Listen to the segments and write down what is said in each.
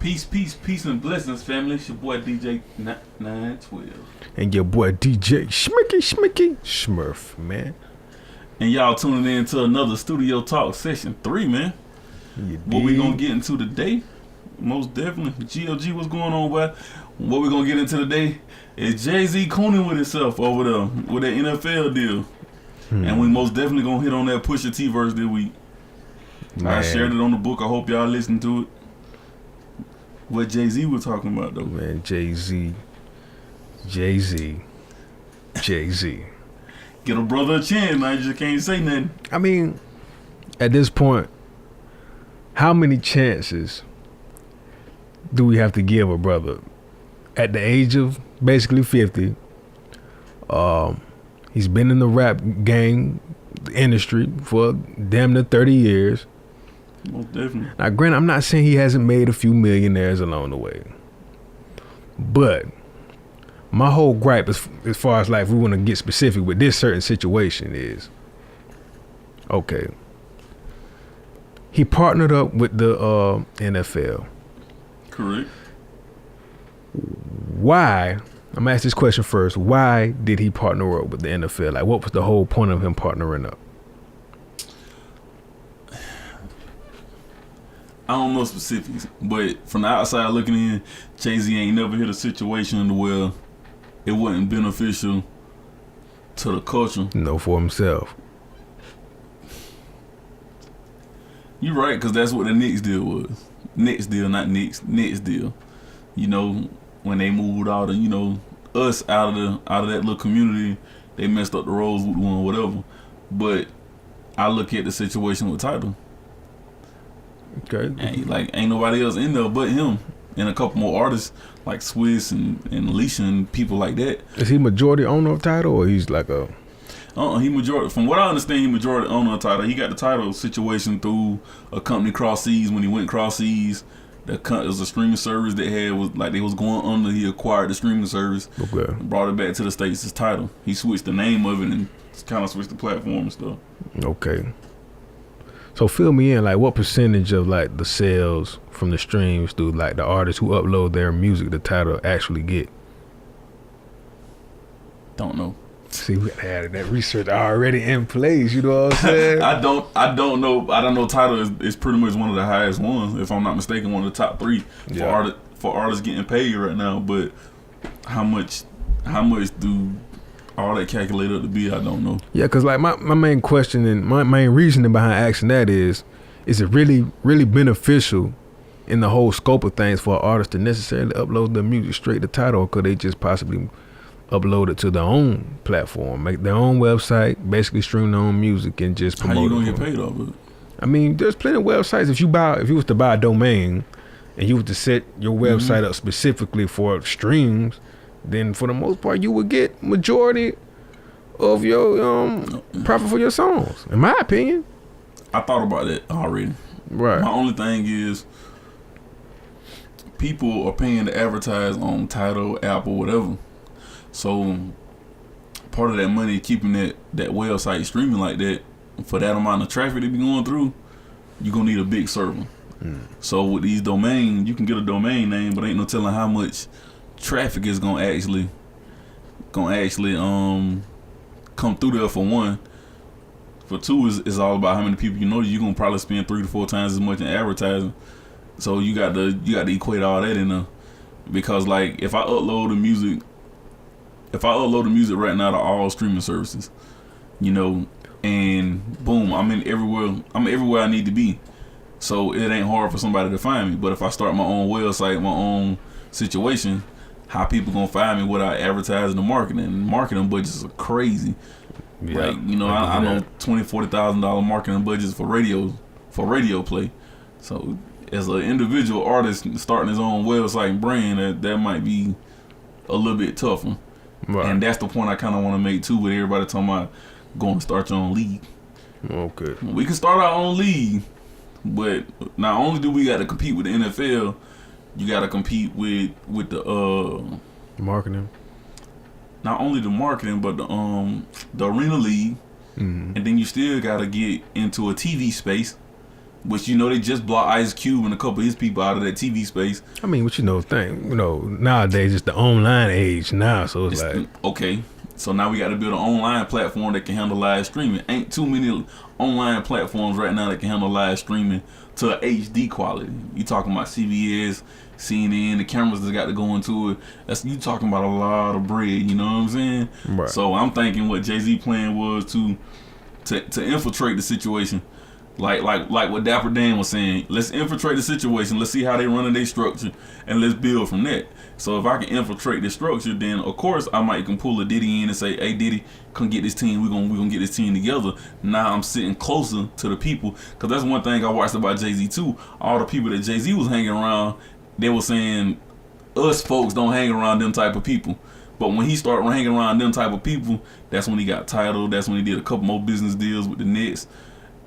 Peace and blessings, family. It's your boy DJ 912. And your boy DJ Schmicky Smurf, man. And y'all tuning in to another Studio Talk Session 3, man. What we gonna get into today? Most definitely. GLG, what's going on, boy? What we gonna get into today is Jay-Z cooning with himself over there with that NFL deal. And we most definitely gonna hit on that Pusha T verse this week. Man. I shared it on the book. I hope y'all listen to it. What Jay-Z was talking about, though. Man, Jay-Z. Get a brother a chance, man. You just can't say nothing. I mean, at this point, how many chances do we have to give a brother? At the age of basically 50, he's been in the rap game, the industry, for damn near 30 years. Most definitely. Now, granted, I'm not saying he hasn't made a few millionaires along the way, but my whole gripe, as far as like, if we want to get specific with this certain situation, is okay. He partnered up with the NFL. Correct. Why? I'm gonna ask this question first. Why did he partner up with the NFL? Like, what was the whole point of him partnering up? I don't know specifics, but from the outside looking in, Jay-Z ain't never hit a situation where it wasn't beneficial to the culture. No, for himself. You're right, because that's what the Knicks deal was. Knicks deal, not Knicks. Knicks deal. You know, when they moved all the, us out of that little community, they messed up the Rosewood one, whatever. But I look at the situation with Tidal. Okay. Ain't nobody else in there but him and a couple more artists like Swiss and Alicia and people like that. Is he majority owner of Tidal, or he's like a? He majority. From what I understand, he majority owner of Tidal. He got the Tidal situation through a company cross seas. When he went cross seas, it was a streaming service that they was going under. He acquired the streaming service. Okay. Brought it back to the States as Tidal. He switched the name of it and kind of switched the platform and stuff. Okay. So fill me in, like, what percentage of like the sales from the streams through like the artists who upload their music to Tidal actually get? Don't know. See, we had that research already in place. You know what I'm saying? I don't know. I don't know. Tidal is pretty much one of the highest ones, if I'm not mistaken, one of the top 3 for artists getting paid right now. But how much do all that calculated up to be? I don't know. Yeah, because like my main question and my main reasoning behind asking that is it really, really beneficial in the whole scope of things for an artist to necessarily upload their music straight to Tidal, or could they just possibly upload it to their own platform, make their own website, basically stream their own music and just promote it? How you gonna get paid off of it? I mean, there's plenty of websites. If you was to buy a domain and you was to set your website up specifically for streams, then for the most part you would get majority of your profit for your songs, in my opinion. I thought about that already. Right. My only thing is people are paying to advertise on Tidal, Apple, whatever. So part of that money keeping that website streaming like that, for that amount of traffic to be going through, you're gonna need a big server. So with these domains, you can get a domain name, but ain't no telling how much traffic is gonna actually come through there. For one. For two, is all about how many people you know. You're gonna probably spend 3 to 4 times as much in advertising. So you got to equate all that in there. Because like if I upload the music right now to all streaming services, and boom, I'm everywhere I need to be. So it ain't hard for somebody to find me. But if I start my own website, my own situation, how people gonna find me without advertising and marketing? Marketing budgets are crazy. Yeah, like, I know $20,000-$40,000 marketing budgets for radio play. So as an individual artist starting his own website and brand, that might be a little bit tougher. Right. And that's the point I kind of want to make too, with everybody talking about going to start your own league. Okay. We can start our own league, but not only do we got to compete with the NFL, you got to compete with the marketing. Not only the marketing, but the arena league, and then you still got to get into a TV space. which they just blocked Ice Cube and a couple of his people out of that TV space. I mean, what nowadays it's the online age now, so it's like okay. So now we got to build an online platform that can handle live streaming. Ain't too many online platforms right now that can handle live streaming to HD quality. You talking about CBS, CNN, the cameras that got to go into it. You talking about a lot of bread. You know what I'm saying? Right. So I'm thinking what Jay-Z plan was to infiltrate the situation. Like what Dapper Dan was saying, let's infiltrate the situation. Let's see how they running their structure, and let's build from that. So if I can infiltrate the structure, then of course I might can pull a Diddy in and say, "Hey Diddy, come get this team. We're gonna get this team together." Now I'm sitting closer to the people, because that's one thing I watched about Jay-Z too. All the people that Jay-Z was hanging around, they were saying us folks don't hang around them type of people. But when he started hanging around them type of people, that's when he got titled. That's when he did a couple more business deals with the Nets.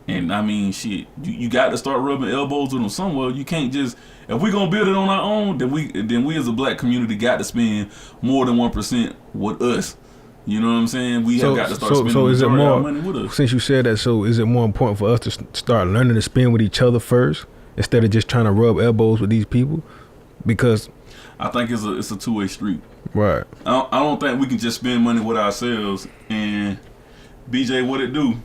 And I mean, shit, you got to start rubbing elbows with them somewhere. You can't just, if we're gonna build it on our own, then we as a black community got to spend more than 1% with us. You know what I'm saying? We have got to start spending our money with us. Since you said that, so is it more important for us to start learning to spend with each other first instead of just trying to rub elbows with these people? Because I think it's a two-way street. Right. I don't think we can just spend money with ourselves. And BJ, what it do?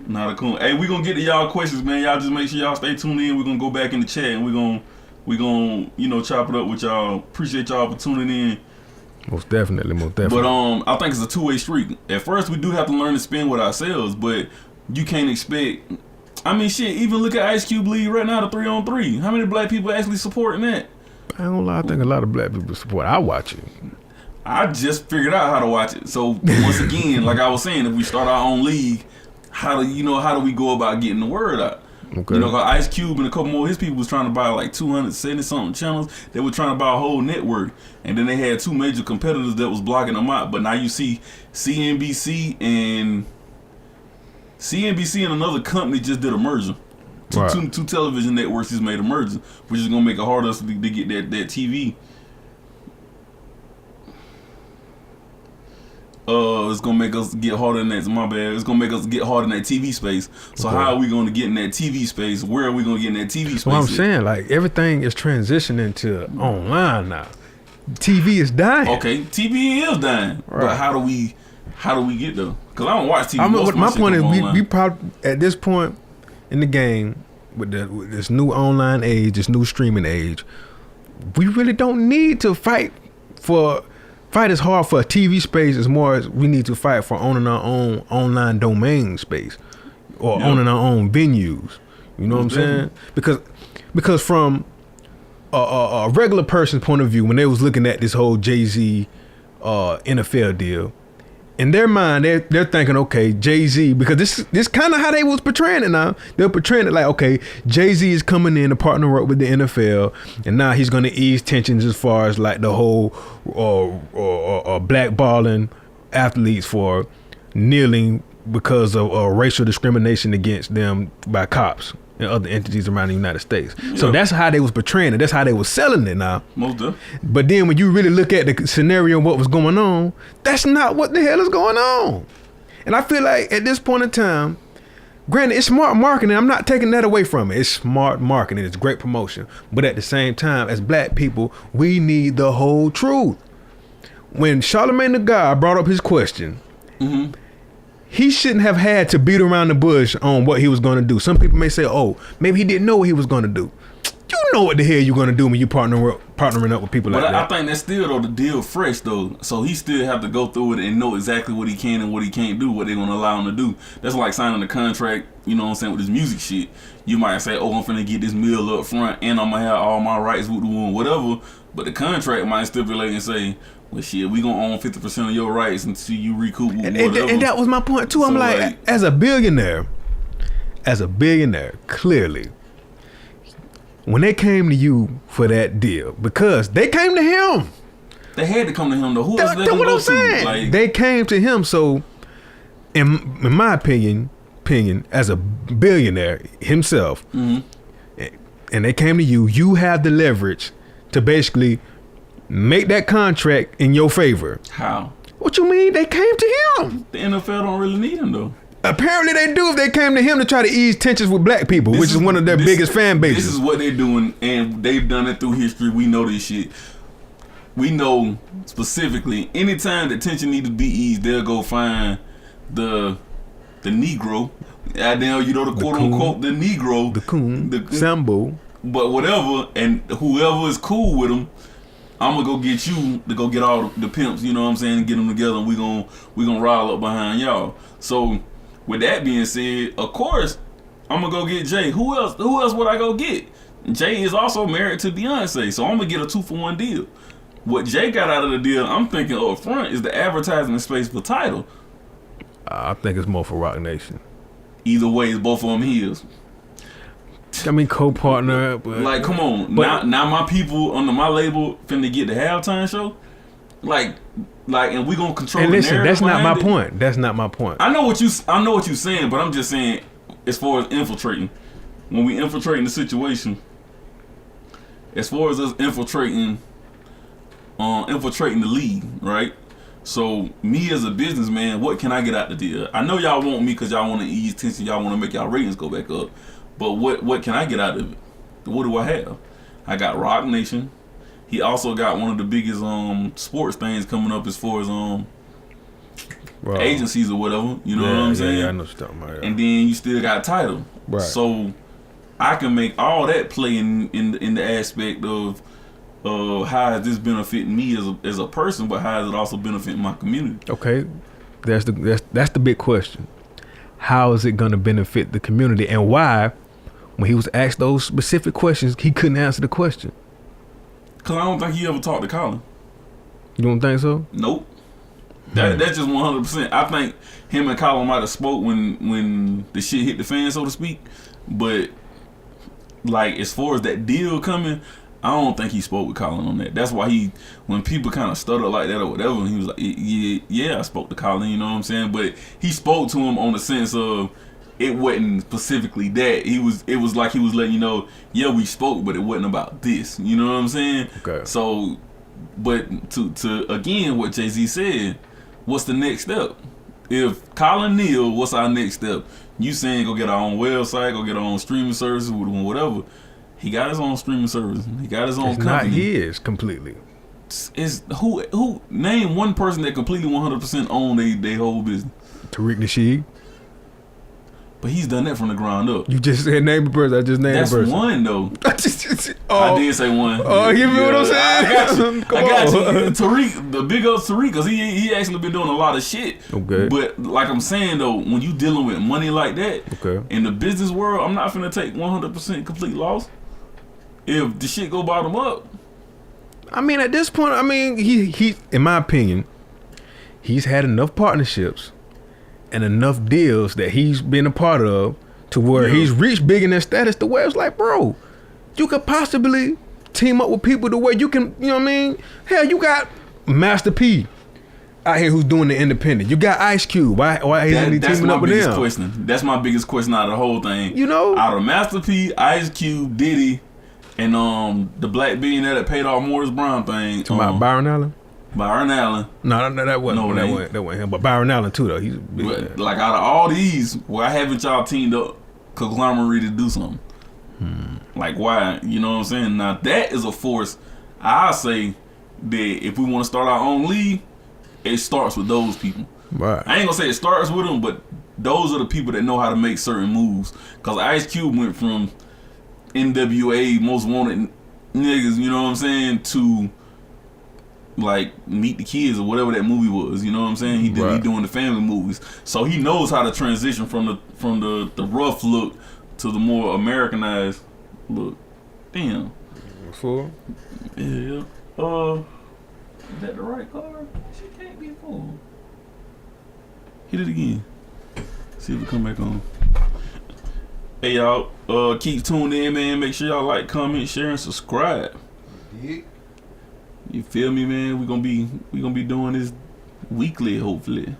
Not a cool. Hey, we gonna get to y'all questions, man. Y'all just make sure y'all stay tuned in. We're gonna go back in the chat and we gonna chop it up with y'all. Appreciate y'all for tuning in. Most definitely. But I think it's a two-way street. At first, we do have to learn to spend with ourselves, but you can't expect. I mean, shit. Even look at Ice Cube League right now, the 3-on-3. How many black people actually supporting that? I ain't gonna lie. I think a lot of black people support. I watch it. I just figured out how to watch it. So once again, like I was saying, if we start our own league, how do we go about getting the word out? Okay. You know, Ice Cube and a couple more of his people was trying to buy like 270 something channels. They were trying to buy a whole network, and then they had two major competitors that was blocking them out. But now you see CNBC and another company just did a merger. Two television networks just made a merger, which is gonna make it harder to get that TV. It's gonna make us get harder in that. My bad. It's gonna make us get harder in that TV space. So how are we gonna get in that TV space? Where are we gonna get in that TV space? What I'm saying, like everything is transitioning to online now. TV is dying. Okay, TV is dying. Right. But how do we get there? Because I don't watch TV. My point is, we probably at this point in the game with this new online age, this new streaming age, we really don't need to fight as hard for a TV space as more as we need to fight for owning our own online domain space or owning our own venues. You know what I'm saying? Because from a regular person's point of view, when they was looking at this whole Jay-Z NFL deal, in their mind, they're thinking, okay, Jay-Z, because this kind of how they was portraying it now. They're portraying it like, okay, Jay-Z is coming in to partner up with the NFL, and now he's going to ease tensions as far as like the whole blackballing athletes for kneeling because of racial discrimination against them by cops and other entities around the United States. Yeah. So that's how they was portraying it. That's how they was selling it now. Most definitely. But then when you really look at the scenario and what was going on, that's not what the hell is going on. And I feel like at this point in time, granted, it's smart marketing. I'm not taking that away from it. It's smart marketing. It's great promotion. But at the same time, as black people, we need the whole truth. When Charlamagne the God brought up his question, he shouldn't have had to beat around the bush on what he was going to do. Some people may say, oh, maybe he didn't know what he was going to do. You know what the hell you're going to do when you partnering up with people like that. But I think that's still, though, the deal fresh, though. So he still have to go through it and know exactly what he can and what he can't do, what they're going to allow him to do. That's like signing a contract, you know what I'm saying, with this music shit. You might say, oh, I'm finna get this meal up front and I'm going to have all my rights with the one, whatever. But the contract might stipulate and say, well, shit, we gonna own 50% of your rights until you recoup whatever. And that was my point too. I'm like, as a billionaire, clearly, when they came to you for that deal, because they came to him. They had to come to him though. Who else they gonna what go I'm saying. Like, they came to him. So, in my opinion, as a billionaire himself, and they came to you, you have the leverage to basically make that contract in your favor. How? What you mean? They came to him. The NFL don't really need him though. Apparently they do if they came to him to try to ease tensions with black people, which is one of their biggest fan bases. This is what they're doing, and they've done it through history. We know this shit. We know specifically, anytime that tension needs to be eased, they'll go find the Negro. Goddamn, you know, the quote unquote the Negro, the coon, the Sambo. But whatever, and whoever is cool with them, I'm gonna go get you to go get all the pimps. You know what I'm saying? And get them together, and we gonna rile up behind y'all. So, with that being said, of course, I'm gonna go get Jay. Who else would I go get? Jay is also married to Beyonce, so I'm gonna get a 2-for-1 deal. What Jay got out of the deal, I'm thinking up front, is the advertising space for Tidal. I think it's more for Rock Nation. Either way, it's both of them his. I mean, co-partner, but like, come on, now my people under my label finna get the halftime show, like, and we gonna control. And listen, the that's not my it. point. That's not my point. I know what you're saying, but I'm just saying, as far as infiltrating, when we infiltrating the situation, as far as us infiltrating the league, right? So me as a businessman, what can I get out the deal? I know y'all want me because y'all want to ease tension, y'all want to make y'all ratings go back up. But what can I get out of it? What do I have? I got Rock Nation. He also got one of the biggest sports things coming up as far as agencies or whatever. You know what I'm saying? Yeah, I know what you're talking about. Yeah. And then you still got Tidal. Right. So I can make all that play in the aspect of how is this benefiting me as a person, but how is it also benefiting my community? Okay, that's the big question. How is it going to benefit the community, and why? When he was asked those specific questions, he couldn't answer the question. Cause I don't think he ever talked to Colin. You don't think so? Nope. That's just 100%. I think him and Colin might have spoke when the shit hit the fan, so to speak. But like, as far as that deal coming, I don't think he spoke with Colin on that. That's why when people kind of stutter like that or whatever, he was like, yeah, I spoke to Colin, you know what I'm saying? But he spoke to him on the sense of, it wasn't specifically that. It was like he was letting you know, yeah, we spoke, but it wasn't about this. You know what I'm saying? Okay. So, but to again, what Jay-Z said, what's the next step? If Colin Neal, what's our next step? You saying go get our own website, go get our own streaming services, whatever. He got his own streaming service. He got his own company. Not his completely. It's who name one person that completely 100% own they whole business. Tariq Nasheed. But he's done that from the ground up. You just said name a person. I just named a person. That's one though. I did say one. Oh, you feel what I'm saying? I got you. Tariq, the big old Tariq, because he actually been doing a lot of shit. Okay. But like I'm saying though, when you dealing with money like that, okay, in the business world, I'm not finna take 100% complete loss. If the shit go bottom up. I mean, at this point, I mean, he in my opinion, he's had enough partnerships and enough deals that he's been a part of to where he's reached big in that status to where it's like, bro, you could possibly team up with people the way you can, you know what I mean? Hell, you got Master P out here who's doing the independent. You got Ice Cube. Why isn't he teaming up with them? Question. That's my biggest question out of the whole thing. You know? Out of Master P, Ice Cube, Diddy, and the black billionaire that paid off Morris Brown thing. About Byron Allen? Byron Allen. No, that wasn't him. But Byron Allen too, though. He's big. Like, out of all these, why haven't y'all teamed up conglomerate to do something? Like, why? You know what I'm saying? Now that is a force. I say that if we want to start our own league, it starts with those people. Right. I ain't gonna say it starts with them, but those are the people that know how to make certain moves. Cause Ice Cube went from NWA most wanted niggas, you know what I'm saying, to like Meet the Kids or whatever that movie was, you know what I'm saying? He doing the family movies, so he knows how to transition from the rough look to the more Americanized look. Damn. Full? Yeah. Is that the right card? She can't be full. Hit it again. See if it come back on. Hey y'all, keep tuned in, man. Make sure y'all like, comment, share, and subscribe. Yeah. You feel me, man? We gonna be doing this weekly, hopefully.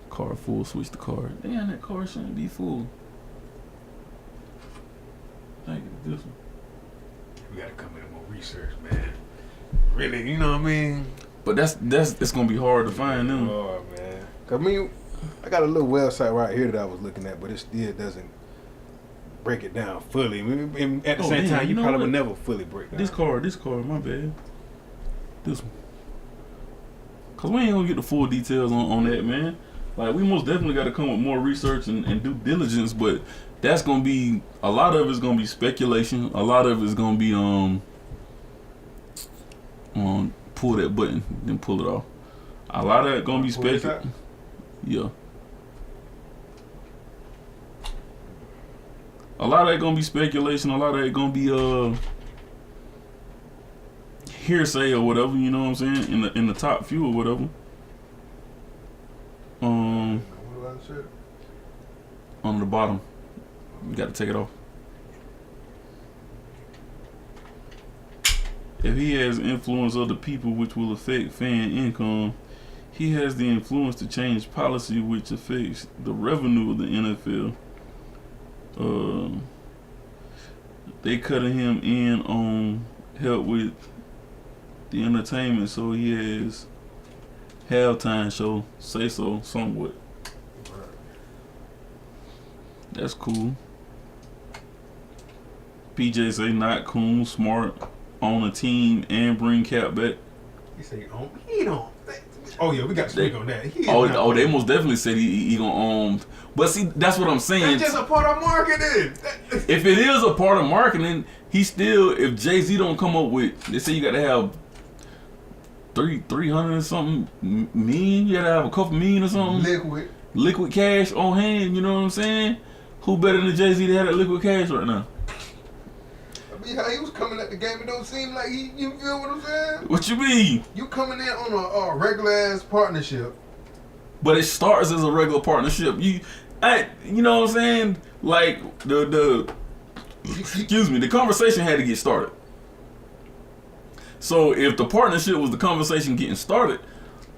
Card full, switch the card. Damn, that card shouldn't be full. I think it's this one. We gotta come in more research, man. Really, you know what I mean? But that's it's gonna be hard to find them. Oh man. I mean, I got a little website right here that I was looking at, but it still doesn't break it down fully. And at the same time, you probably would never fully break down. This card, my bad. This one. Cause we ain't gonna get the full details on that, man. Like, we most definitely got to come with more research and due diligence, but that's gonna be, a lot of it's gonna be speculation. A lot of it's gonna be pull that button, then pull it off. A lot of it gonna be speculation. Yeah. A lot of it gonna be speculation. A lot of it gonna be hearsay or whatever. You know what I'm saying? In the top few or whatever. On the bottom, you got to take it off. If he has influence of the people which will affect fan income, he has the influence to change policy which affects the revenue of the NFL. They cutting him in on help with the entertainment, so he has halftime show. Say so somewhat. That's cool. PJ say not cool, smart, on a team and bring Cap back. He say he don't. Oh yeah, we got to speak on that. They most definitely said he gonna But see, that's what I'm saying. That's just a part of marketing. If it is a part of marketing, he still. If Jay-Z don't come up with, they say you got to have 300 and something million. You got to have a couple million or something. Liquid cash on hand. You know what I'm saying? Who better than Jay-Z to have that liquid cash right now? I mean, how he was coming at the game, it don't seem like you feel what I'm saying? What you mean? You coming in on a regular ass partnership. But it starts as a regular partnership. You know what I'm saying? Like excuse me, the conversation had to get started. So if the partnership was the conversation getting started,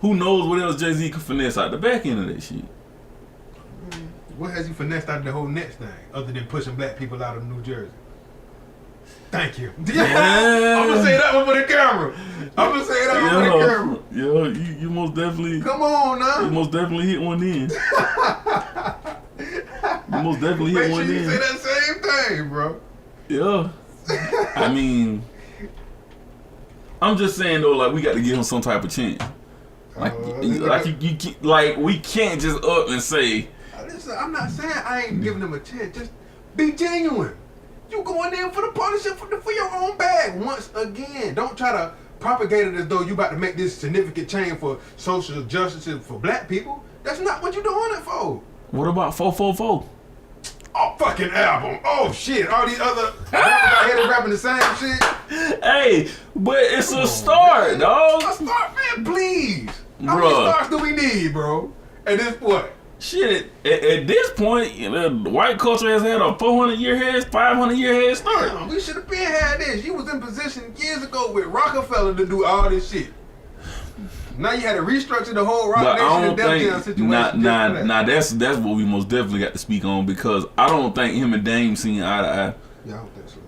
who knows what else Jay-Z could finesse out the back end of that shit? What has he finessed out of the whole Nets thing, other than pushing black people out of New Jersey? Thank you. Yeah. I'm gonna say that one for the camera. Yeah, you most definitely. Come on, now. You most definitely hit one in. You most definitely hit one in. Make sure you say that same thing, bro. Yeah. I mean, I'm just saying though, like, we got to give him some type of chance. Like we can't just up and say. Listen, I'm not saying I ain't giving him a chance. Just be genuine. You going there for the partnership for your own bag. Once again, don't try to propagate it as though you about to make this significant change for social justice for black people. That's not what you're doing it for. What about 444? Oh, fucking album. Oh, shit. All these other rappers out here rapping the same shit. Hey, but it's a start, dog. A start, man, please. How many starts do we need, bro? At this point? Shit, at this point, the white culture has had a 500-year head start. Damn, we should have been had this. You was in position years ago with Rockefeller to do all this shit. Now you had to restructure the whole Rock Nation and Def Jam situation. Nah, that's what we most definitely got to speak on, because I don't think him and Dame seen eye to eye. Yeah, I don't think so.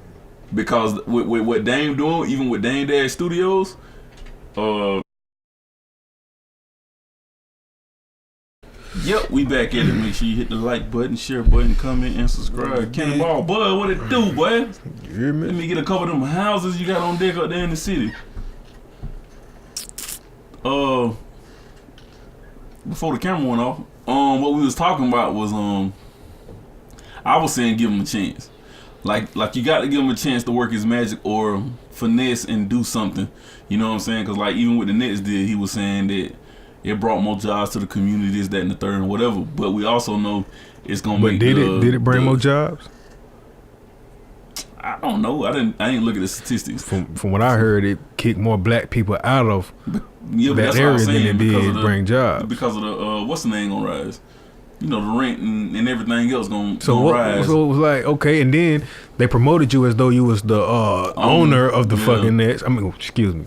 Because with what Dame doing, even with Dame Dash Studios, yep, we back at it. Make sure you hit the like button, share button, comment, and subscribe. Cannonball Bud, what it do, boy? You hear me? Let me get a couple of them houses you got on deck up there in the city. Before the camera went off, what we was talking about was I was saying give him a chance. Like you got to give him a chance to work his magic or finesse and do something. You know what I'm saying? Because like even with the Nets deal, he was saying that it brought more jobs to the community, this, that, and the third, and whatever. But we also know it's gonna make. Did it bring more jobs? I don't know. I didn't look at the statistics. From what I heard, it kicked more black people out of that area than it did bring jobs. Because of the what's the name gonna rise? You know, the rent and everything else gonna rise. So it was like, okay, and then they promoted you as though you was the owner of the fucking Nets. I mean, excuse me.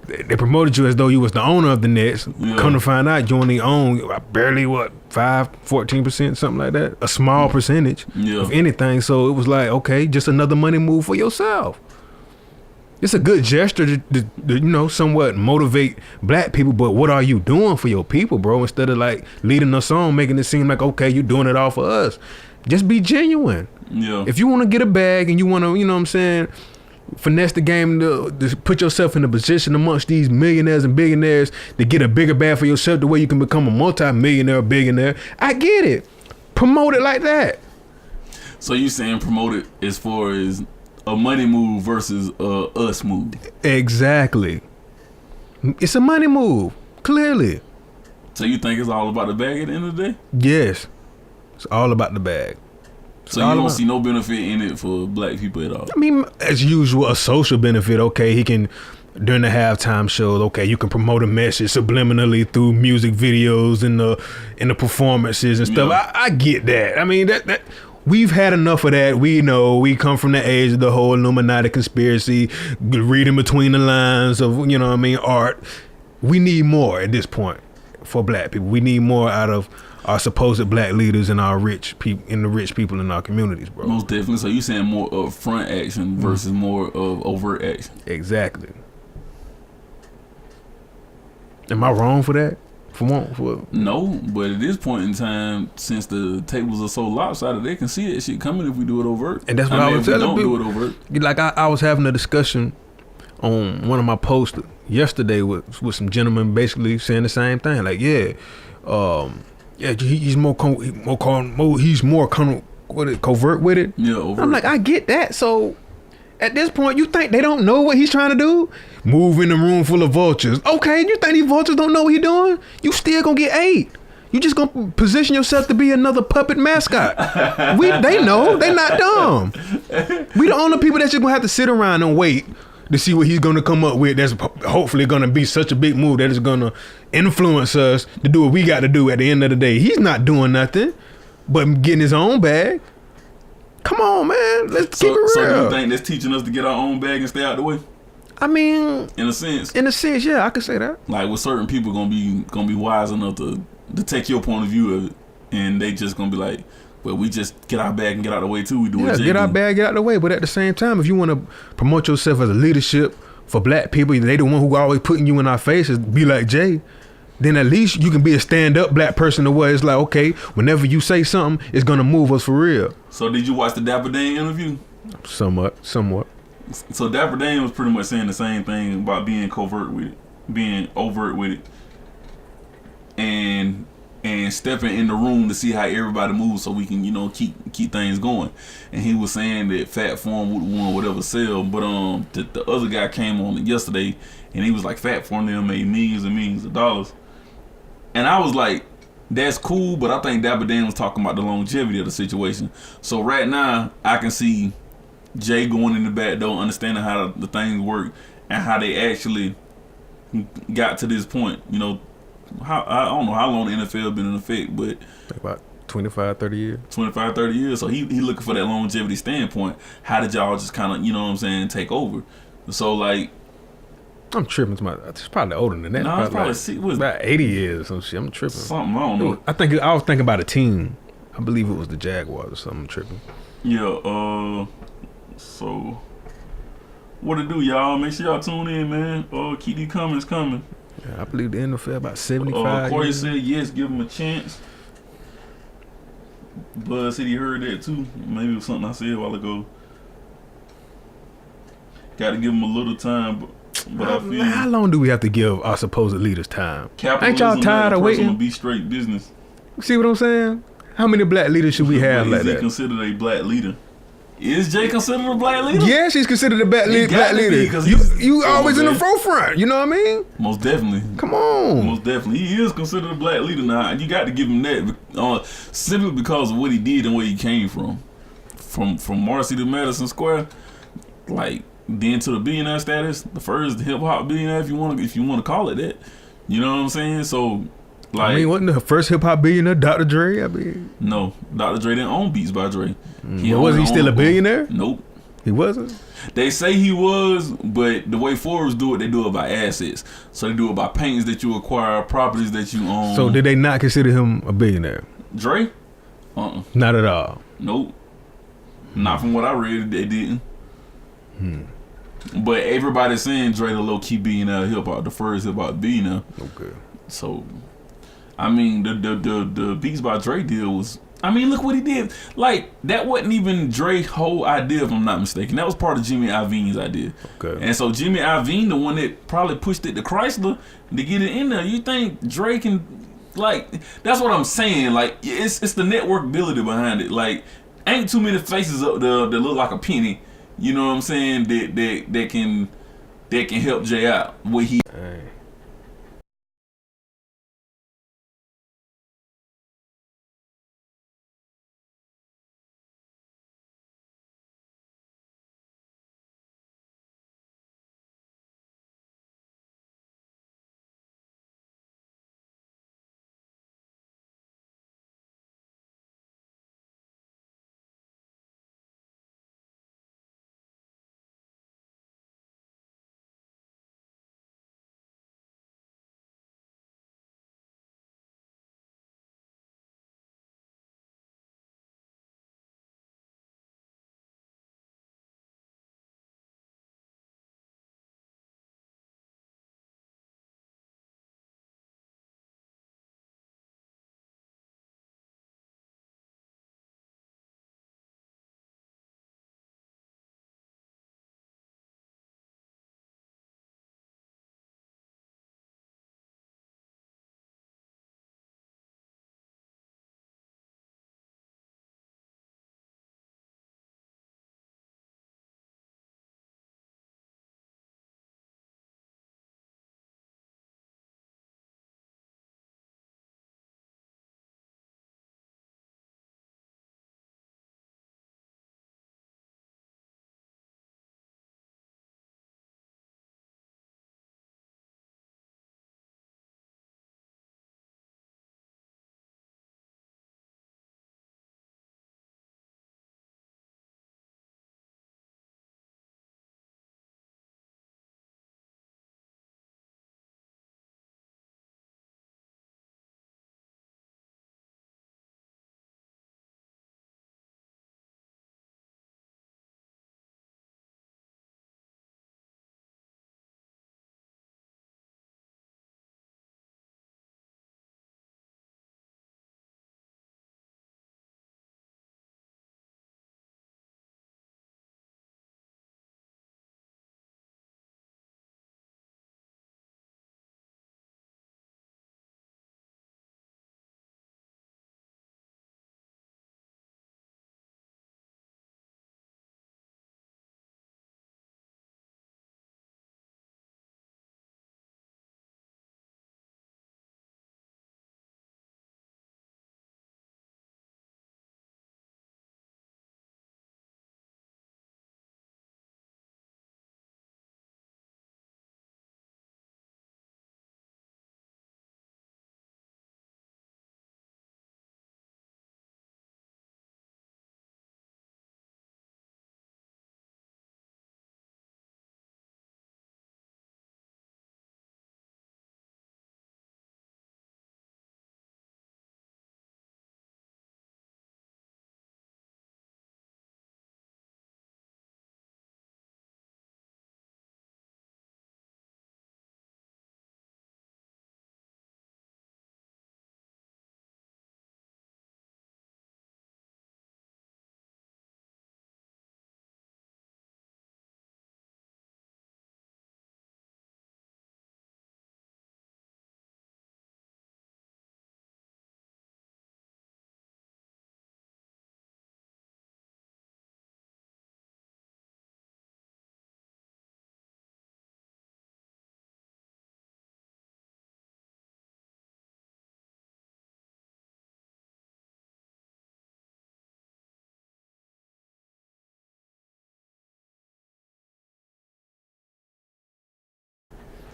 They promoted you as though you was the owner of the Nets. Yeah. Come to find out, you only own barely 14%, something like that. A small percentage of anything. So it was like, okay, just another money move for yourself. It's a good gesture to somewhat motivate black people, but what are you doing for your people, bro? Instead of like leading us on, making it seem like, okay, you're doing it all for us. Just be genuine. Yeah. If you want to get a bag and you want to, you know what I'm saying, finesse the game to put yourself in a position amongst these millionaires and billionaires to get a bigger bag for yourself, the way you can become a multi-millionaire or billionaire, I get it. Promote it like that. So you saying promote it as far as a money move versus us move? Exactly. It's a money move, clearly. So you think it's all about the bag at the end of the day? Yes. It's all about the bag. So you don't see no benefit in it for black people at all? I mean, as usual, a social benefit. Okay, he can, during the halftime shows, okay, you can promote a message subliminally through music videos and the performances and stuff. Yeah. I get that. I mean, that we've had enough of that. We know we come from the age of the whole Illuminati conspiracy, reading between the lines of, you know what I mean, art. We need more at this point for black people. We need more out of our supposed black leaders and our rich people, and the rich people in our communities, bro. Most definitely. So you saying more of front action versus more of overt action? Exactly. Am I wrong for that? No, but at this point in time, since the tables are so lopsided, they can see that shit coming if we do it overt. And that's what I was telling people. Don't do it overt. Like I was having a discussion on one of my posts yesterday with some gentlemen basically saying the same thing. Like, he's more covert with it. Yeah, overt. I'm like, I get that. So at this point, you think they don't know what he's trying to do? Move in a room full of vultures. Okay, you think these vultures don't know what he's doing? You still gonna get ate. You just gonna position yourself to be another puppet mascot. They know. They not dumb. We the only people that's just gonna have to sit around and wait to see what he's gonna come up with. That's hopefully gonna be such a big move that is gonna influence us to do what we got to do at the end of the day. He's not doing nothing but getting his own bag. Come on, man. Let's keep it real. So do you think that's teaching us to get our own bag and stay out the way? I mean, in a sense, yeah, I could say that. Like, with certain people gonna be wise enough to take your point of view of it, and they just gonna be like, well, we just get our bag and get out of the way too. We do it. Get our bag, get out of the way. But at the same time, if you want to promote yourself as a leadership for black people, they the one who always putting you in our faces, be like Jay, then at least you can be a stand-up black person to where it's like, okay, whenever you say something, it's gonna move us for real. So did you watch the Dapper Dan interview? Somewhat. So Dapper Dan was pretty much saying the same thing about being overt with it, and stepping in the room to see how everybody moves, so we can keep things going. And he was saying that Fat Form would want whatever sell, but the other guy came on yesterday, and he was like, Fat Form them made millions and millions of dollars, and I was like, that's cool, but I think Dapper Dan was talking about the longevity of the situation. So right now, I can see Jay going in the back door, understanding how the things work and how they actually got to this point. I don't know how long the NFL been in effect, but about 25, 30 years. 25, 30 years. So he looking for that longevity standpoint. How did y'all just kind of, take over? So like, I'm tripping. It's probably older than that. No, it's probably about 80 years or some shit. I'm tripping. Something, I don't know. I was thinking about a team. I believe it was the Jaguars or something. I'm tripping. Yeah. So what to do, y'all? Make sure y'all tune in, man. Keep these comments coming. Yeah, I believe the NFL about 75 Corey years. said yes, give him a chance. Bud said he heard that too. Maybe it was something I said a while ago. Got to give him a little time, but I feel. How long do we have to give our supposed leaders time? Ain't y'all tired of waiting? Be straight business. See what I'm saying? How many black leaders should we have like that? Is he considered a black leader? Is Jay considered a black leader? Yes, he's considered a black leader. You always in the forefront. You know what I mean? Most definitely. Come on. Most definitely. He is considered a black leader now. You got to give him that simply because of what he did and where he came from. From Marcy to Madison Square, like, then to the billionaire status, the first hip hop billionaire, if you want to call it that. You know what I'm saying? So, like, I mean, wasn't the first hip hop billionaire Dr. Dre? No, Dr. Dre didn't own Beats by Dre. Wasn't he still a billionaire? Nope. He wasn't? They say he was, but the way Forbes do it, they do it by assets. So they do it by paintings that you acquire, properties that you own. So did they not consider him a billionaire? Dre? Not at all. Nope. Not from what I read, they didn't. But everybody's saying Dre the low key billionaire hip hop, the first hip hop billionaire. Okay. So, I mean, the Beats by Dre deal was. I mean, look what he did. Like, that wasn't even Dre's whole idea, if I'm not mistaken. That was part of Jimmy Iovine's idea. Okay. And so Jimmy Iovine, the one that probably pushed it to Chrysler to get it in there. You think Dre can, like, that's what I'm saying. Like, it's the network ability behind it. Like, ain't too many faces up there that look like a penny. You know what I'm saying? That can help Jay out. Where he. Dang.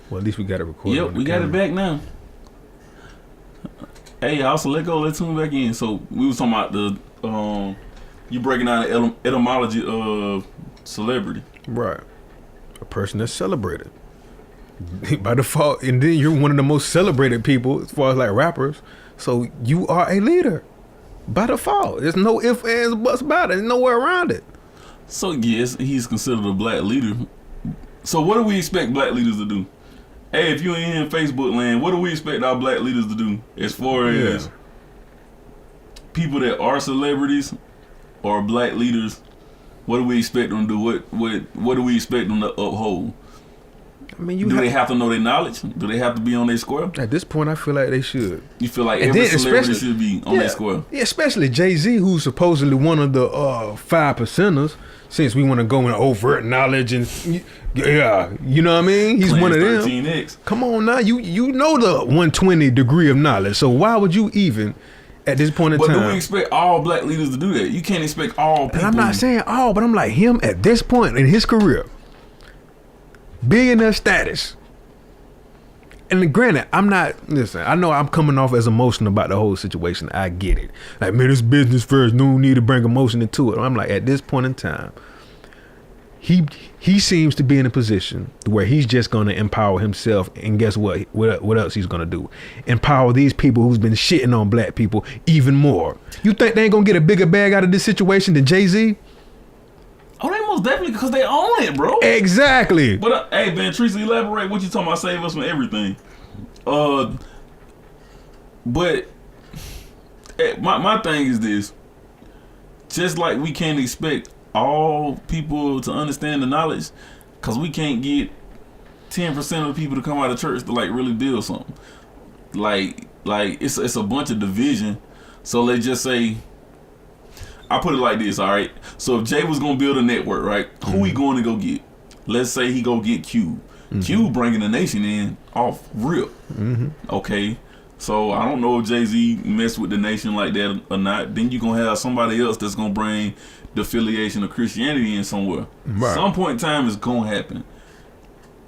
Well, at least we got it recorded. Yep, we got it back now. Hey, also let's tune back in. So we was talking about the you breaking down the etymology of celebrity. Right. A person that's celebrated by default, and then you're one of the most celebrated people as far as like rappers. So you are a leader by default. There's no ifs, ands, buts about it. There's nowhere around it. So yes, he's considered a black leader, So what do we expect black leaders to do? Hey, if you're in Facebook land, what do we expect our black leaders to do as far as people that are celebrities or black leaders? What do we expect them to do? What do we expect them to uphold? I mean, do they have to know their knowledge? Do they have to be on their square? At this point, I feel like they should. You feel like every celebrity should be on their square? Yeah, especially Jay-Z, who's supposedly one of the 5%ers, since we want to go in overt knowledge and, yeah, you know what I mean? He's one of them. 13X. Come on now, you know the 120 degree of knowledge, so why would you even, at this point in time... But do we expect all black leaders to do that? You can't expect all people... And I'm not saying all, but I'm like him at this point in his career. Billionaire status. And granted, listen, I know I'm coming off as emotional about the whole situation. I get it. Like, man, it's business first. No need to bring emotion into it. I'm like, at this point in time, he seems to be in a position where he's just going to empower himself. And guess what? What else he's going to do? Empower these people who's been shitting on black people even more. You think they ain't going to get a bigger bag out of this situation than Jay-Z? Oh, they most definitely, because they own it, bro. Exactly. But hey, man, Teresa, elaborate what you talking about. Save us from everything. But my thing is this: just like we can't expect all people to understand the knowledge, because we can't get 10% of the people to come out of church to like really build something. Like it's a bunch of division. So let's just say, I put it like this, all right? So if Jay was going to build a network, right? Who he going to go get? Let's say he go get Cube. Cube bringing the nation in off rip. Okay? So I don't know if Jay-Z messed with the nation like that or not. Then you're going to have somebody else that's going to bring the affiliation of Christianity in somewhere. Right. Some point in time it's going to happen.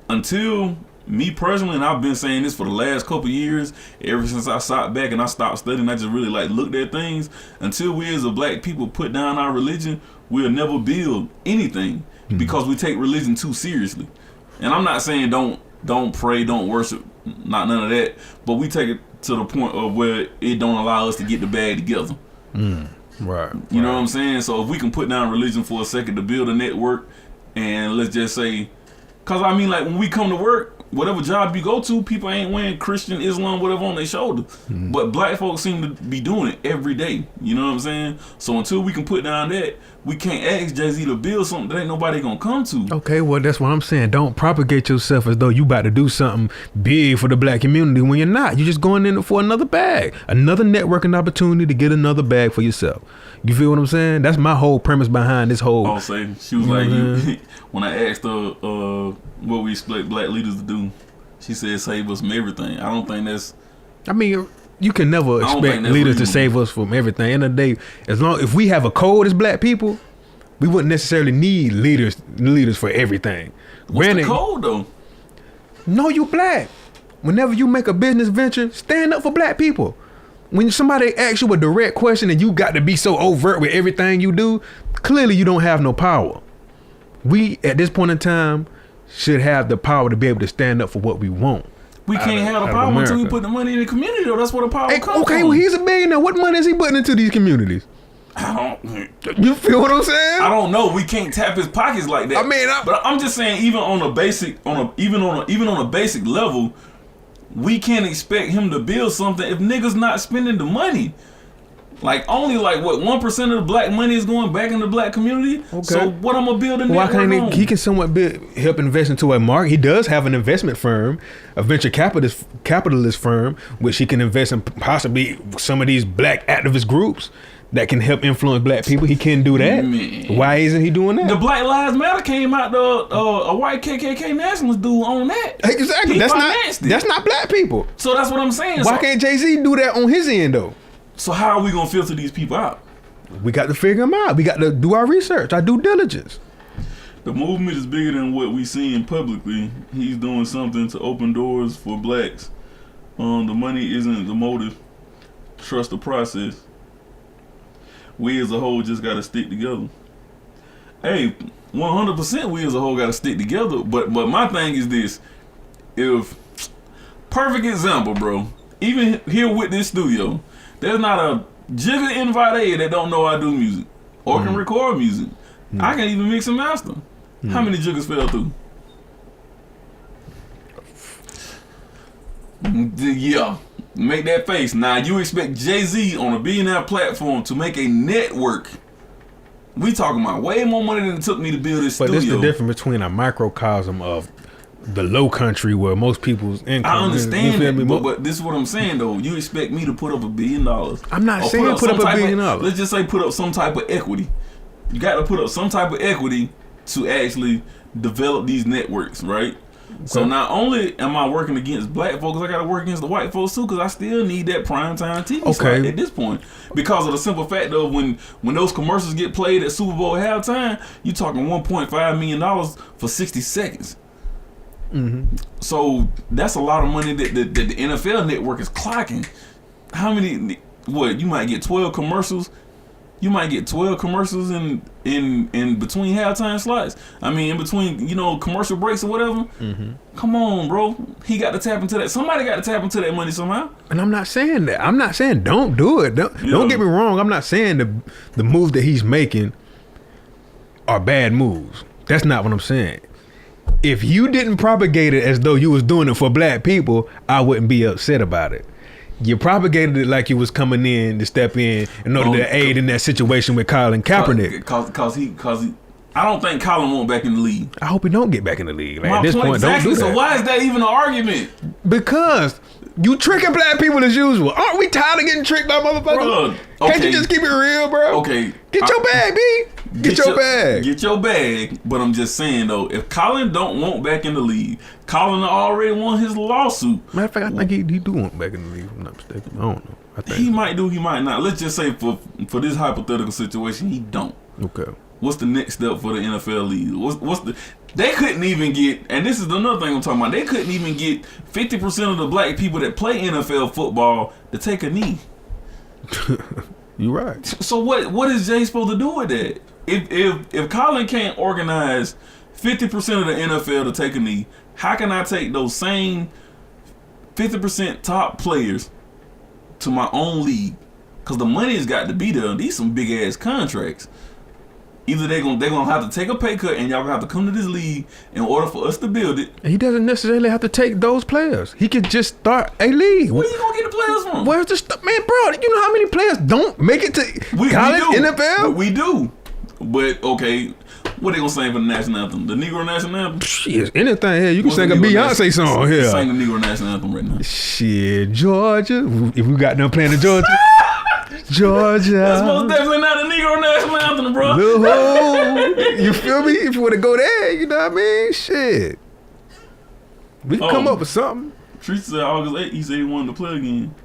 Until... me personally, and I've been saying this for the last couple years, ever since I sat back and I stopped studying, I just really like looked at things. Until we as a black people put down our religion, we'll never build anything because we take religion too seriously. And I'm not saying don't pray, don't worship, not none of that, but we take it to the point of where it don't allow us to get the bag together. Right. You know what I'm saying? So if we can put down religion for a second to build a network, and let's just say, because I mean, like when we come to work, whatever job you go to, people ain't wearing Christian, Islam, whatever on their shoulder. But black folks seem to be doing it every day. You know what I'm saying? So until we can put down that, we can't ask Jay-Z to build something that ain't nobody gonna come to. Okay, well, that's what I'm saying. Don't propagate yourself as though you about to do something big for the black community when you're not. You're just going in for another bag, another networking opportunity to get another bag for yourself. You feel what I'm saying? That's my whole premise behind this whole... I'll say, she was like, when I asked her what we expect black leaders to do, she said save us from everything. I don't think that's... I mean, you can never expect leaders to save us from everything. End of the day, if we have a code as black people, we wouldn't necessarily need leaders for everything. What's the code though? No, you black. Whenever you make a business venture, stand up for black people. When somebody asks you a direct question and you got to be so overt with everything you do, clearly you don't have no power. We, at this point in time, should have the power to be able to stand up for what we want. We can't have the power until we put the money in the community, though. That's where the power comes from. Okay, well, he's a billionaire. What money is he putting into these communities? You feel what I'm saying? I don't know. We can't tap his pockets like that. I mean, but I'm just saying, even on a basic, even on a basic level, we can't expect him to build something if niggas not spending the money. Like only like what 1% of the black money is going back in the black community. Okay. So what I'm gonna build in why can't he can somewhat help invest into a market? He does have an investment firm, a venture capitalist firm, which he can invest in possibly some of these black activist groups that can help influence black people. He can do that. Man. Why isn't he doing that? The Black Lives Matter came out. A white KKK nationalist dude on that. Exactly. That's not black people. So that's what I'm saying. Why can't Jay-Z do that on his end though? So how are we gonna filter these people out? We got to figure them out. We got to do our research, our due diligence. The movement is bigger than what we seeing publicly. He's doing something to open doors for blacks. The money isn't the motive. Trust the process. We as a whole just gotta stick together. Hey, 100% we as a whole gotta stick together. But my thing is this: if perfect example, bro. Even here with this studio. There's not a jigger invite that don't know I do music or can record music. I can even mix and master. How many jiggers fell through? Yeah. Make that face. Now, you expect Jay-Z on a billionaire platform to make a network. We talking about way more money than it took me to build this studio. But this is the difference between a microcosm of the low country where most people's income. I understand that, but this is what I'm saying though. You expect me to put up $1 billion? I'm not saying put up $1 billion. Let's just say put up some type of equity. You got to put up some type of equity to actually develop these networks, right? Okay. So not only am I working against black folks, I got to work against the white folks too, because I still need that primetime TV slot at this point. Because of the simple fact of when those commercials get played at Super Bowl halftime, you talking $1.5 million for 60 seconds. Mm-hmm. So that's a lot of money that the NFL network is clocking. How many? What, you might get 12 commercials. You might get 12 commercials in between halftime slots. I mean, in between, commercial breaks or whatever. Mm-hmm. Come on, bro. He got to tap into that. Somebody got to tap into that money somehow. And I'm not saying that. I'm not saying don't do it. Don't get me wrong. I'm not saying the moves that he's making are bad moves. That's not what I'm saying. If you didn't propagate it as though you was doing it for black people, I wouldn't be upset about it. You propagated it like you was coming in to step in order to aid in that situation with Colin Kaepernick. Cause he, I don't think Colin won't back in the league. I hope he don't get back in the league. Like, at this point, exactly. Don't do that. So why is that even an argument? Because you tricking black people as usual. Aren't we tired of getting tricked by motherfuckers? Okay. Can't you just keep it real, bro? Okay. Get your bag, B. Get your bag. Get your bag. But I'm just saying though, if Colin don't want back in the league, Colin already won his lawsuit. Matter of fact, I think he do want back in the league, if I'm not mistaken. I don't know. I think he might do, he might not. Let's just say for this hypothetical situation, he don't. Okay. What's the next step for the NFL league? What's the? They couldn't even get, and this is another thing I'm talking about. They couldn't even get 50% of the black people that play NFL football to take a knee. You're right. So what is Jay supposed to do with that? If Colin can't organize 50% of the NFL to take a knee, how can I take those same 50% top players to my own league? Because the money's got to be there. These some big ass contracts. Either they're gonna have to take a pay cut and y'all gonna have to come to this league in order for us to build it. And he doesn't necessarily have to take those players. He could just start a league. Where you gonna get the players from? Where's the stuff, man, bro? You know how many players don't make it to college, NFL? We do. But okay, what they gonna sing for the national anthem? The Negro national anthem? Shit, anything here. You can sing a Beyonce song here. Sing the Negro national anthem right now. Shit, Georgia. If we got them playing in Georgia. Georgia. That's most definitely not the Negro national anthem, bro. You feel me? If you want to go there, you know what I mean? Shit. We can come up with something. Treat said August 8th, he said he wanted to play again.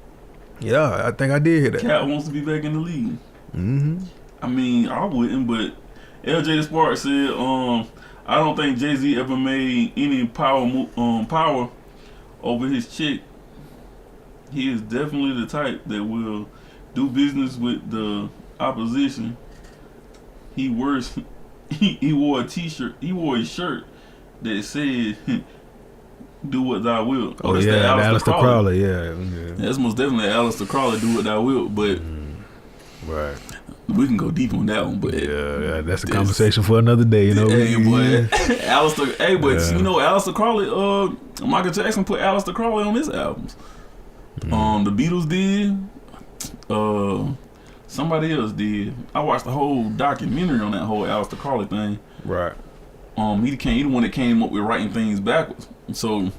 Yeah, I think I did hear that. Cat wants to be back in the league. Mm-hmm. I mean, I wouldn't, but LJ the Spark said, I don't think Jay-Z ever made any power over his chick. He is definitely the type that will do business with the opposition. He wore a t-shirt. He wore a shirt that said, "Do what thou wilt." Oh yeah, the Aleister Crowley. Yeah, that's most definitely Aleister Crowley. Do what thou wilt. But right, we can go deep on that one. But yeah, that's a conversation for another day. You know, hey, but Aleister. Hey, but Aleister Crowley. Michael Jackson put Aleister Crowley on his albums. The Beatles did. Somebody else did. I watched the whole documentary on that whole Aleister Crowley thing. Right. He the one that came up with writing things backwards. So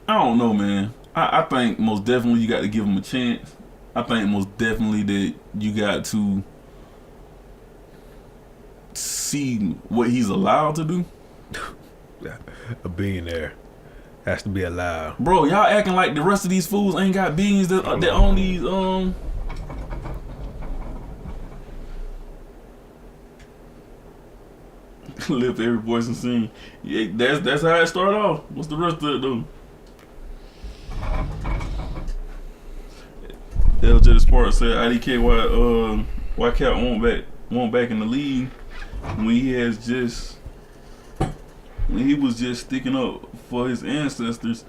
I don't know, man. I think most definitely you got to give him a chance. I think most definitely that you got to see what he's allowed to do. A billionaire has to be allowed. Bro, y'all acting like the rest of these fools ain't got billions that own these lift every voice and sing. Yeah, that's how it started off. What's the rest of it though? LJ the Spark said IDK why Cat won't back in the league when he was just sticking up for his ancestors.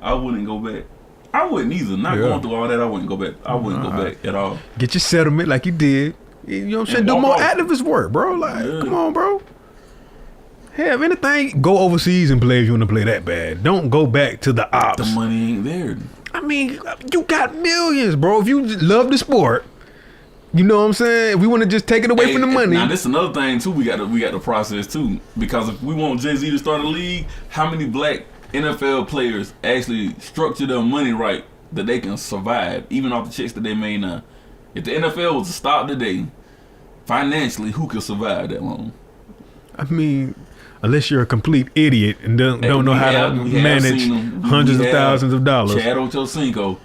I wouldn't go back. I wouldn't either. Going through all that, I wouldn't go back. I wouldn't go back at all. Get your settlement like you did. You know what I'm saying? Do more activist work, bro. Like, come on, bro. Hell, if anything, go overseas and play if you want to play that bad. Don't go back to the ops. The money ain't there. I mean, you got millions, bro. If you love the sport, you know what I'm saying? If we want to just take it away from the money. Now, this is another thing, too, we got to process, too. Because if we want Jay-Z to start a league, how many black NFL players actually structure their money right that they can survive, even off the checks that they made now? If the NFL was to stop today, financially, who could survive that long? I mean, unless you're a complete idiot and don't know how to manage hundreds of thousands of dollars. Chad Ochocinco.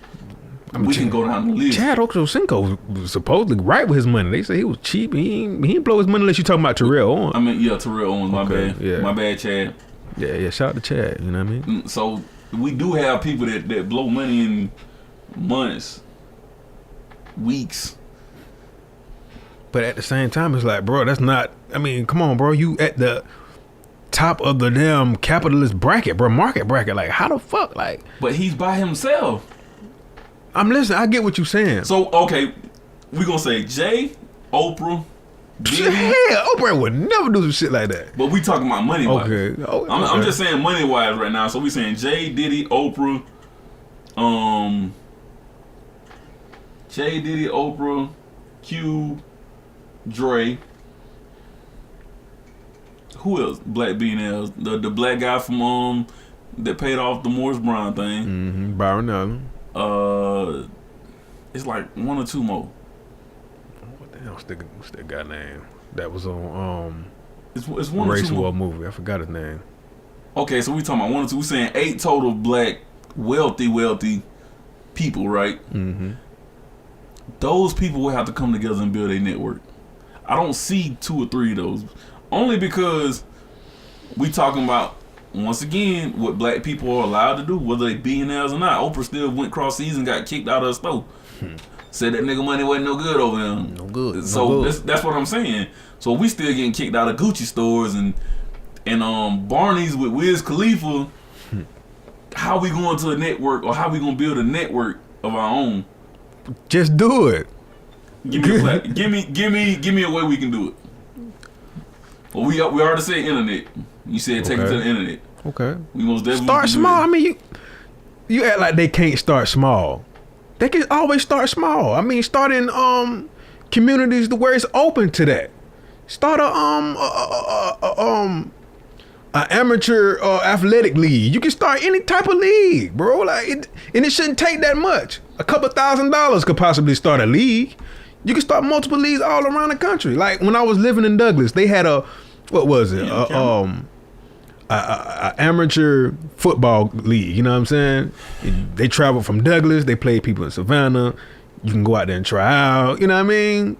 We can go down the list. Chad Ochocinco was supposedly right with his money. They say he was cheap. He didn't blow his money unless you talking about Terrell Owens. I mean, yeah, Terrell Owens. My bad. Yeah. My bad, Chad. Yeah. Shout out to Chad. You know what I mean? So we do have people that blow money in months, weeks. But at the same time, it's like, bro, that's not. I mean, come on, bro. You at the top of the damn capitalist bracket, bro. Market bracket. Like, how the fuck? Like, but he's by himself. I'm listening. I get what you're saying. So, okay, we're going to say Jay, Oprah, Diddy. Hell, Oprah would never do some shit like that. But we talking about money-wise. Okay. I'm just saying money-wise right now. So we saying Jay, Diddy, Oprah, Jay, Diddy, Oprah, Q, Dre. Who else? Black billionaires. The black guy from that paid off the Morris Brown thing. Mm-hmm. Byron Allen. It's like one or two more. What the hell? What's that guy name? That was on it's one Race or two War more. movie. I forgot his name. Okay, so we talking about one or two. We saying 8 total black wealthy people, right? Mm-hmm. Those people will have to come together and build a network. I don't see 2 or 3 of those, only because we talking about, once again, what black people are allowed to do, whether they billionaires or not. Oprah still went cross seas and got kicked out of her store. Said that nigga money wasn't no good over there. No good. So that's what I'm saying. So we still getting kicked out of Gucci stores and Barney's with Wiz Khalifa. How we going to a network, or how we gonna build a network of our own? Just do it. Give me a way we can do it. Well, we already said internet. You said take it to the internet. Okay. We most definitely start small. I mean, you act like they can't start small. They can always start small. I mean, start in communities where it's open to that. Start a amateur athletic league. You can start any type of league, bro. Like, and it shouldn't take that much. A couple $1,000s could possibly start a league. You can start multiple leagues all around the country. Like when I was living in Douglas, they had a amateur football league. You know what I'm saying? They traveled from Douglas. They played people in Savannah. You can go out there and try out. You know what I mean?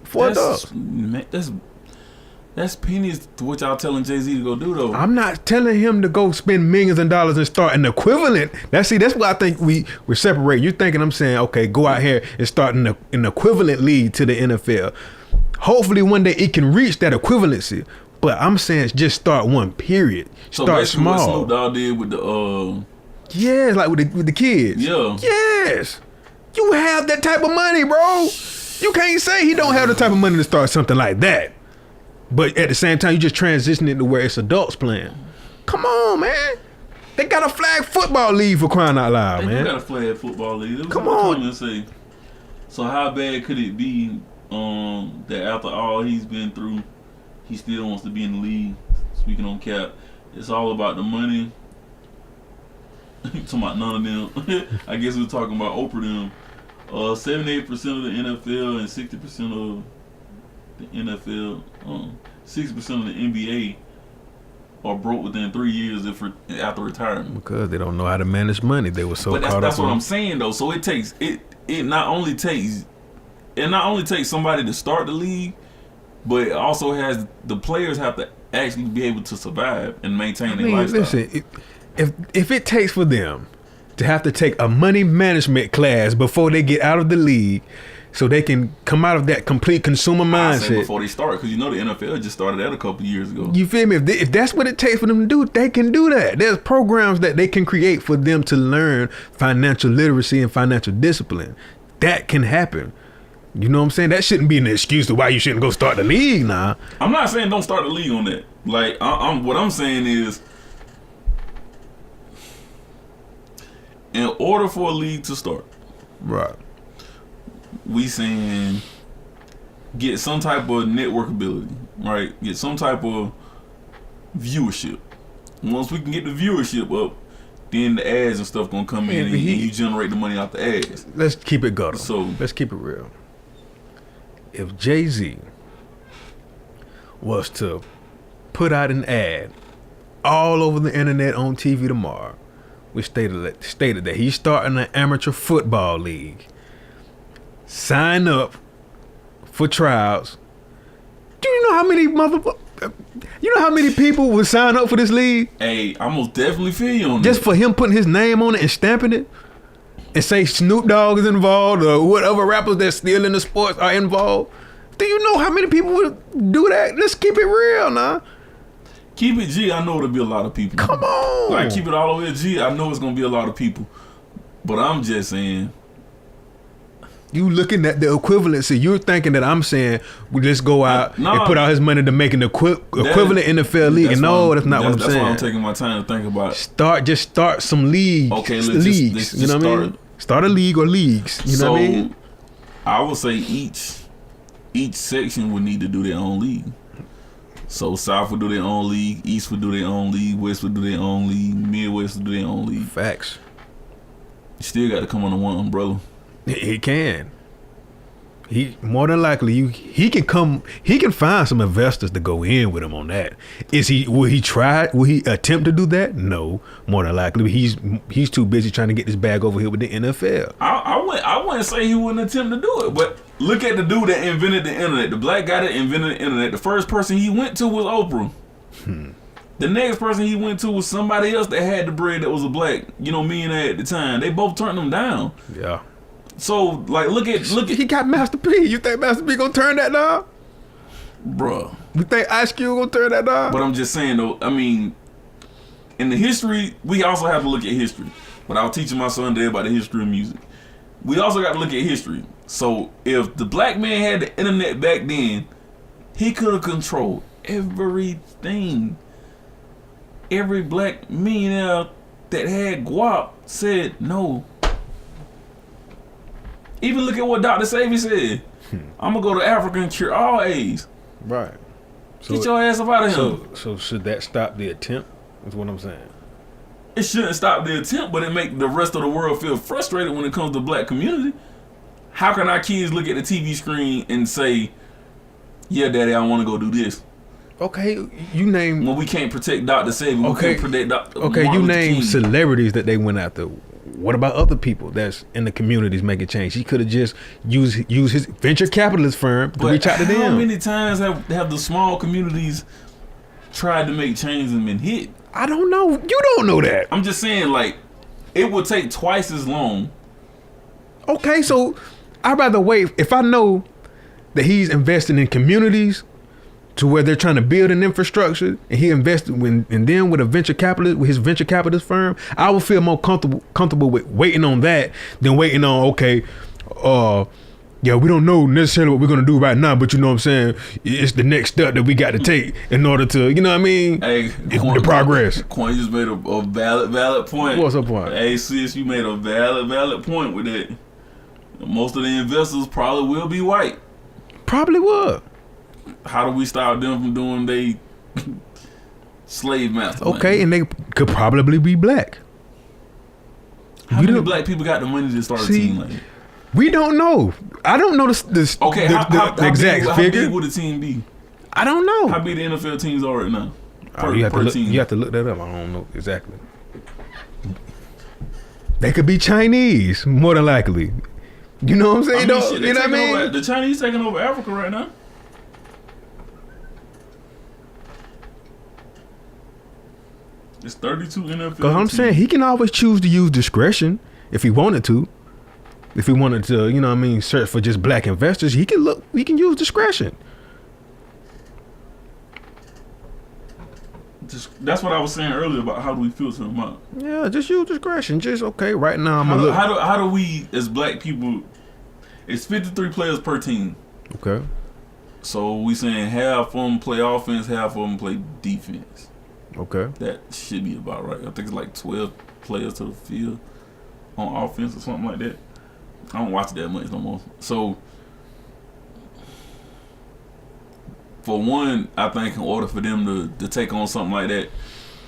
That's pennies to what y'all telling Jay-Z to go do, though. I'm not telling him to go spend millions of dollars and start an equivalent. That's what I think we're separating. You're thinking I'm saying, okay, go out here and start an equivalent league to the NFL. Hopefully one day it can reach that equivalency. But I'm saying just start one, period. So start small. What Snoop Dogg did with the yes, like with the kids. Yeah. Yes. You have that type of money, bro. You can't say he don't have the type of money to start something like that. But at the same time, you just transition it to where it's adults playing. Come on, man. They got a flag football league for crying out loud, man. They got a flag football league. Come on. And say, so how bad could it be that after all he's been through, he still wants to be in the league? Speaking on Cap, it's all about the money. Talking about none of them. I guess we're talking about Oprah them. 78% of the NFL and 60% of the NFL, 60% of the NBA are broke within 3 years after retirement. Because they don't know how to manage money. They were so caught up. But that's what I'm saying though. So it not only takes somebody to start the league, but it also has the players have to actually be able to survive and maintain their lifestyle. Listen, if it takes for them to have to take a money management class before they get out of the league, so they can come out of that complete consumer mindset before they start, because the NFL just started that a couple years ago. You feel me? If that's what it takes for them to do, they can do that. There's programs that they can create for them to learn financial literacy and financial discipline. That can happen. You know what I'm saying? That shouldn't be an excuse to why you shouldn't go start the league now. I'm not saying don't start the league on that. Like what I'm saying is, in order for a league to start, right, we saying get some type of networkability, right? Get some type of viewership. Once we can get the viewership up, then the ads and stuff gonna come in, and you generate the money off the ads. Let's keep it guttural. So let's keep it real. If Jay-Z was to put out an ad all over the internet on TV tomorrow, which stated that he's starting an amateur football league, sign up for tryouts. Do you know how many you know how many people would sign up for this league? Hey, I most definitely feel you on just that. for him putting his name on it and stamping it, and say Snoop Dogg is involved or whatever rappers that's still in the sports are involved. Do you know how many people would do that? Let's keep it real, nah. Keep it G. I know it'll be a lot of people. Come on. Like, keep it all the way G. I know it's gonna be a lot of people, but I'm just saying. You looking at the equivalency. You're thinking that I'm saying, well, let's go out and put out his money to making the equivalent NFL league. And no, that's not what I'm saying. That's why I'm taking my time to think about it. Just start some leagues. Okay, let's you know what I mean? Start a league or leagues. You know what I mean? I would say each section would need to do their own league. So South would do their own league, East would do their own league, West would do their own league, Midwest would do their own league. Facts. You still got to come under one umbrella. He can. He more than likely he can find some investors to go in with him on that. Will he attempt to do that? No. More than likely he's too busy trying to get this bag over here with the NFL. I wouldn't say he wouldn't attempt to do it, but look at the dude that invented the internet, the black guy that invented the internet. The first person he went to was Oprah. The next person he went to was somebody else that had the bread that was a black, millionaire at the time. They both turned him down. Yeah. So, like, look at he got Master P. You think Master P gonna turn that down? Bruh. You think Ice Cube gonna turn that down? But I'm just saying, though, I mean, in the history, we also have to look at history. But I was teaching my son today about the history of music. We also got to look at history. So, if the black man had the internet back then, he could have controlled everything. Every black millionaire that had guap said no. Even look at what Dr. Savy said. I'm going to go to Africa and cure all AIDS. Right. So, get your ass up out of here. So should that stop the attempt? That's what I'm saying. It shouldn't stop the attempt, but it make the rest of the world feel frustrated when it comes to the black community. How can our kids look at the TV screen and say, yeah, daddy, I want to go do this? Okay, you name... When we can't protect Dr. Savy, we can't protect Dr. Okay, Martin you Luther name King. celebrities that they went after. What about other people that's in the communities making change? He could have just used his venture capitalist firm to reach out to them. How many times have the small communities tried to make changes and been hit? I don't know. You don't know that. I'm just saying, like, it would take twice as long. Okay, so I'd rather wait. If I know that he's investing in communities to where they're trying to build an infrastructure, and he invested and then with his venture capitalist firm, I will feel more comfortable with waiting on that than waiting on, yeah, we don't know necessarily what we're gonna do right now, but you know what I'm saying, it's the next step that we got to take in order to, you know what I mean? Hey, the progress. Quan just made a valid point. What's up, point? Hey, sis, you made a valid point with that. Most of the investors probably will be white. Probably will. How do we stop them from doing they slave master? Okay, and they could probably be black. How many black people got the money to start a team like that? We don't know. I don't know the exact figure. How big would the team be? I don't know. How big the NFL teams are right now? You have to look that up. I don't know exactly. They could be Chinese, more than likely. You know what I'm saying? You know what I mean? The Chinese taking over Africa right now. It's 32 NFL. Because I'm saying he can always choose to use discretion if he wanted to. If he wanted to, you know what I mean, search for just black investors, he can use discretion. That's what I was saying earlier about how do we filter them out. Yeah, just use discretion. Just, okay, right now I'm going to look. How do we, as black people, it's 53 players per team. Okay. So we saying half of them play offense, half of them play defense. Okay. That should be about right. I think it's like 12 players to the field on offense or something like that. I don't watch it that much no more. So, for one, I think in order for them to take on something like that,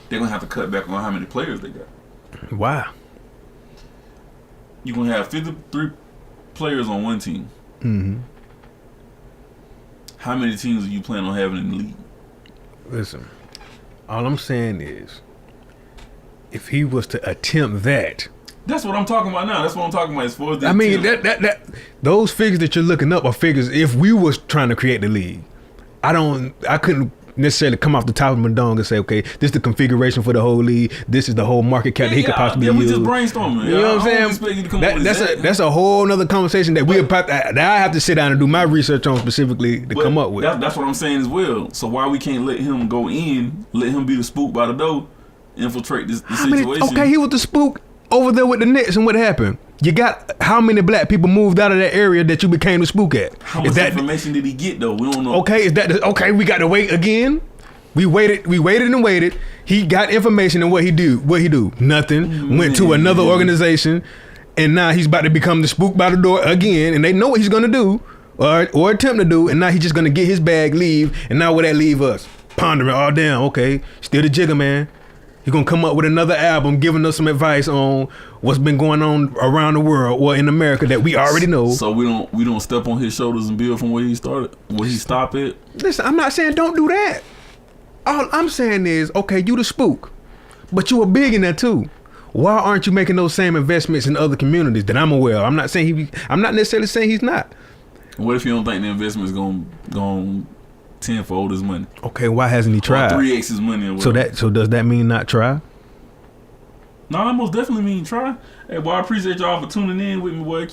they're going to have to cut back on how many players they got. Wow. You're going to have 53 players on one team. Mm-hmm. How many teams are you planning on having in the league? Listen, all I'm saying is, if he was to attempt that, that's what I'm talking about now. That's what I'm talking about as far as the that those figures that you're looking up are figures. If we was trying to create the league, I couldn't necessarily come off the top of my dome and say, okay, this is the configuration for the whole league. This is the whole market cap that he could possibly use. We just brainstorming. You know what I'm saying? I don't expect you to come up with that's a whole other conversation that that I have to sit down and do my research on specifically to come up with. That's what I'm saying as well. So why we can't let him go in, let him be the spook by the door, infiltrate the situation? Okay, he was the spook over there with the Nets, and what happened? You got how many black people moved out of that area that you became the spook at? How much information did he get though? We don't know. Okay, we got to wait again. We waited and waited. He got information, and what he do? Nothing. Went to another organization, and now he's about to become the spook by the door again. And they know what he's gonna do, or attempt to do, and now he's just gonna get his bag, leave, and now where that leave us? Pondering, oh damn, okay, still the Jigger Man. He's gonna come up with another album, giving us some advice on what's been going on around the world or in America that we already know. So we don't step on his shoulders and build from where he started, where he stopped at. Listen, I'm not saying don't do that. All I'm saying is, okay, you the spook, but you a billionaire too. Why aren't you making those same investments in other communities that I'm aware of? I'm not necessarily saying he's not. What if you don't think the investment's going tenfold his money? Okay, why hasn't he tried? 3x his money. Or so does that mean not try? No, that most definitely mean try. Hey, boy, I appreciate y'all for tuning in with me, boy.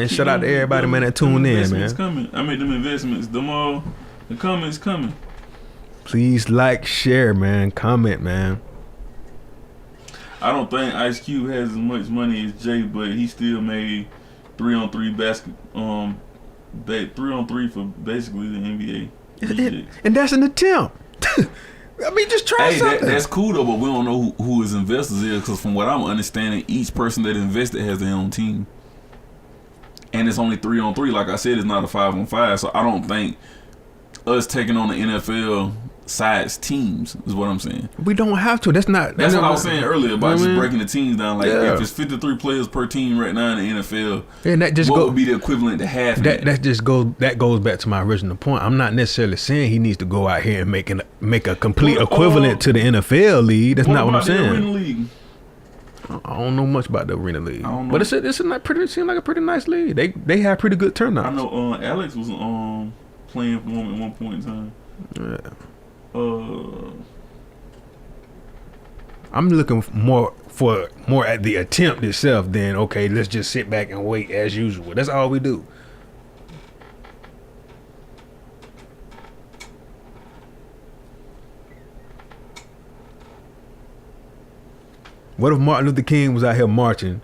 Shout out to everybody, man, that tuned in, man. Coming. I made them investments. The comments coming. Please like, share, man. Comment, man. I don't think Ice Cube has as much money as Jay, but he still made 3-on-3 basket. 3-on-3 for basically the NBA. And that's an attempt. I mean, just try something. That's cool though, but we don't know who his investors is, because from what I'm understanding, each person that invested has their own team, and it's only 3-on-3. Like I said, it's not a 5-on-5. So I don't think us taking on the NFL size teams is what I'm saying. We don't have to. That's what I was saying earlier about just breaking the teams down. Like if it's 53 players per team right now in the NFL, and that just would be the equivalent to half? That goes back to my original point. I'm not necessarily saying he needs to go out here and make a complete equivalent to the NFL league. That's not what I'm saying. The Arena League? I don't know much about the Arena League, but it seems like a pretty nice league. They have pretty good turnouts. I know Alex was playing for them at one point in time. Yeah. I'm looking more at the attempt itself than, okay, let's just sit back and wait as usual. That's all we do. What if Martin Luther King was out there marching,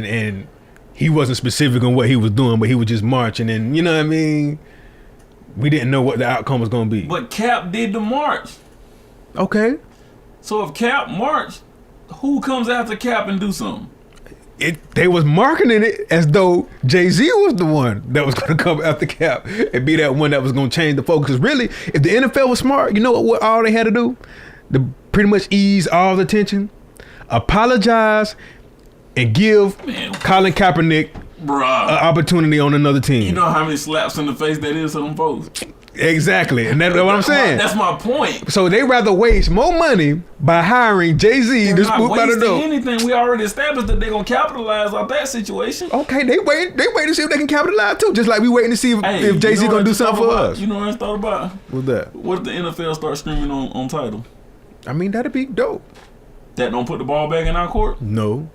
and he wasn't specific on what he was doing, but he was just marching, and you know what I mean? We didn't know what the outcome was going to be. But Cap did the march. Okay. So if Cap marched, who comes after Cap and do something? They was marketing it as though Jay-Z was the one that was going to come after Cap and be that one that was going to change the focus. Because really, if the NFL was smart, you know what all they had to do? To pretty much ease all the tension, apologize, and give Colin Kaepernick an opportunity on another team. You know how many slaps in the face that is to them folks? Exactly, and that's what I'm saying. That's my point. So they rather waste more money by hiring Jay-Z to spook by the door. Anything, we already established that they're gonna capitalize off that situation. Okay, they wait to see if they can capitalize too. Just like we waiting to see if Jay-Z gonna do something for us. You know what I thought about? What's that? What if the NFL start streaming on Tidal? I mean, that'd be dope. That don't put the ball back in our court? No.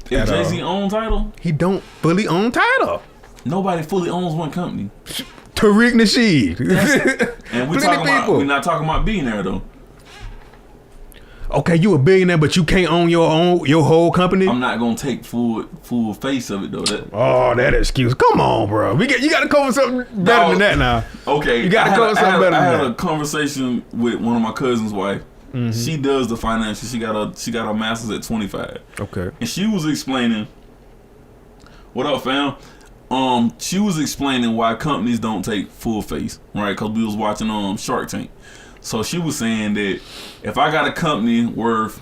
If Jay-Z owns Tidal? He don't fully own Tidal. Nobody fully owns one company. Tariq Nasheed. And we're not talking about being there though. Okay, you a billionaire, but you can't own your whole company. I'm not gonna take full face of it though. That excuse. Come on, bro. You got to come with something better than that now. Okay, you got to come with something better than that. I had a conversation with one of my cousin's wife. Mm-hmm. She does the financial. She got her master's at 25. Okay, and she was explaining. What up, fam? She was explaining why companies don't take full face, right? Because we was watching Shark Tank. So she was saying that if I got a company worth,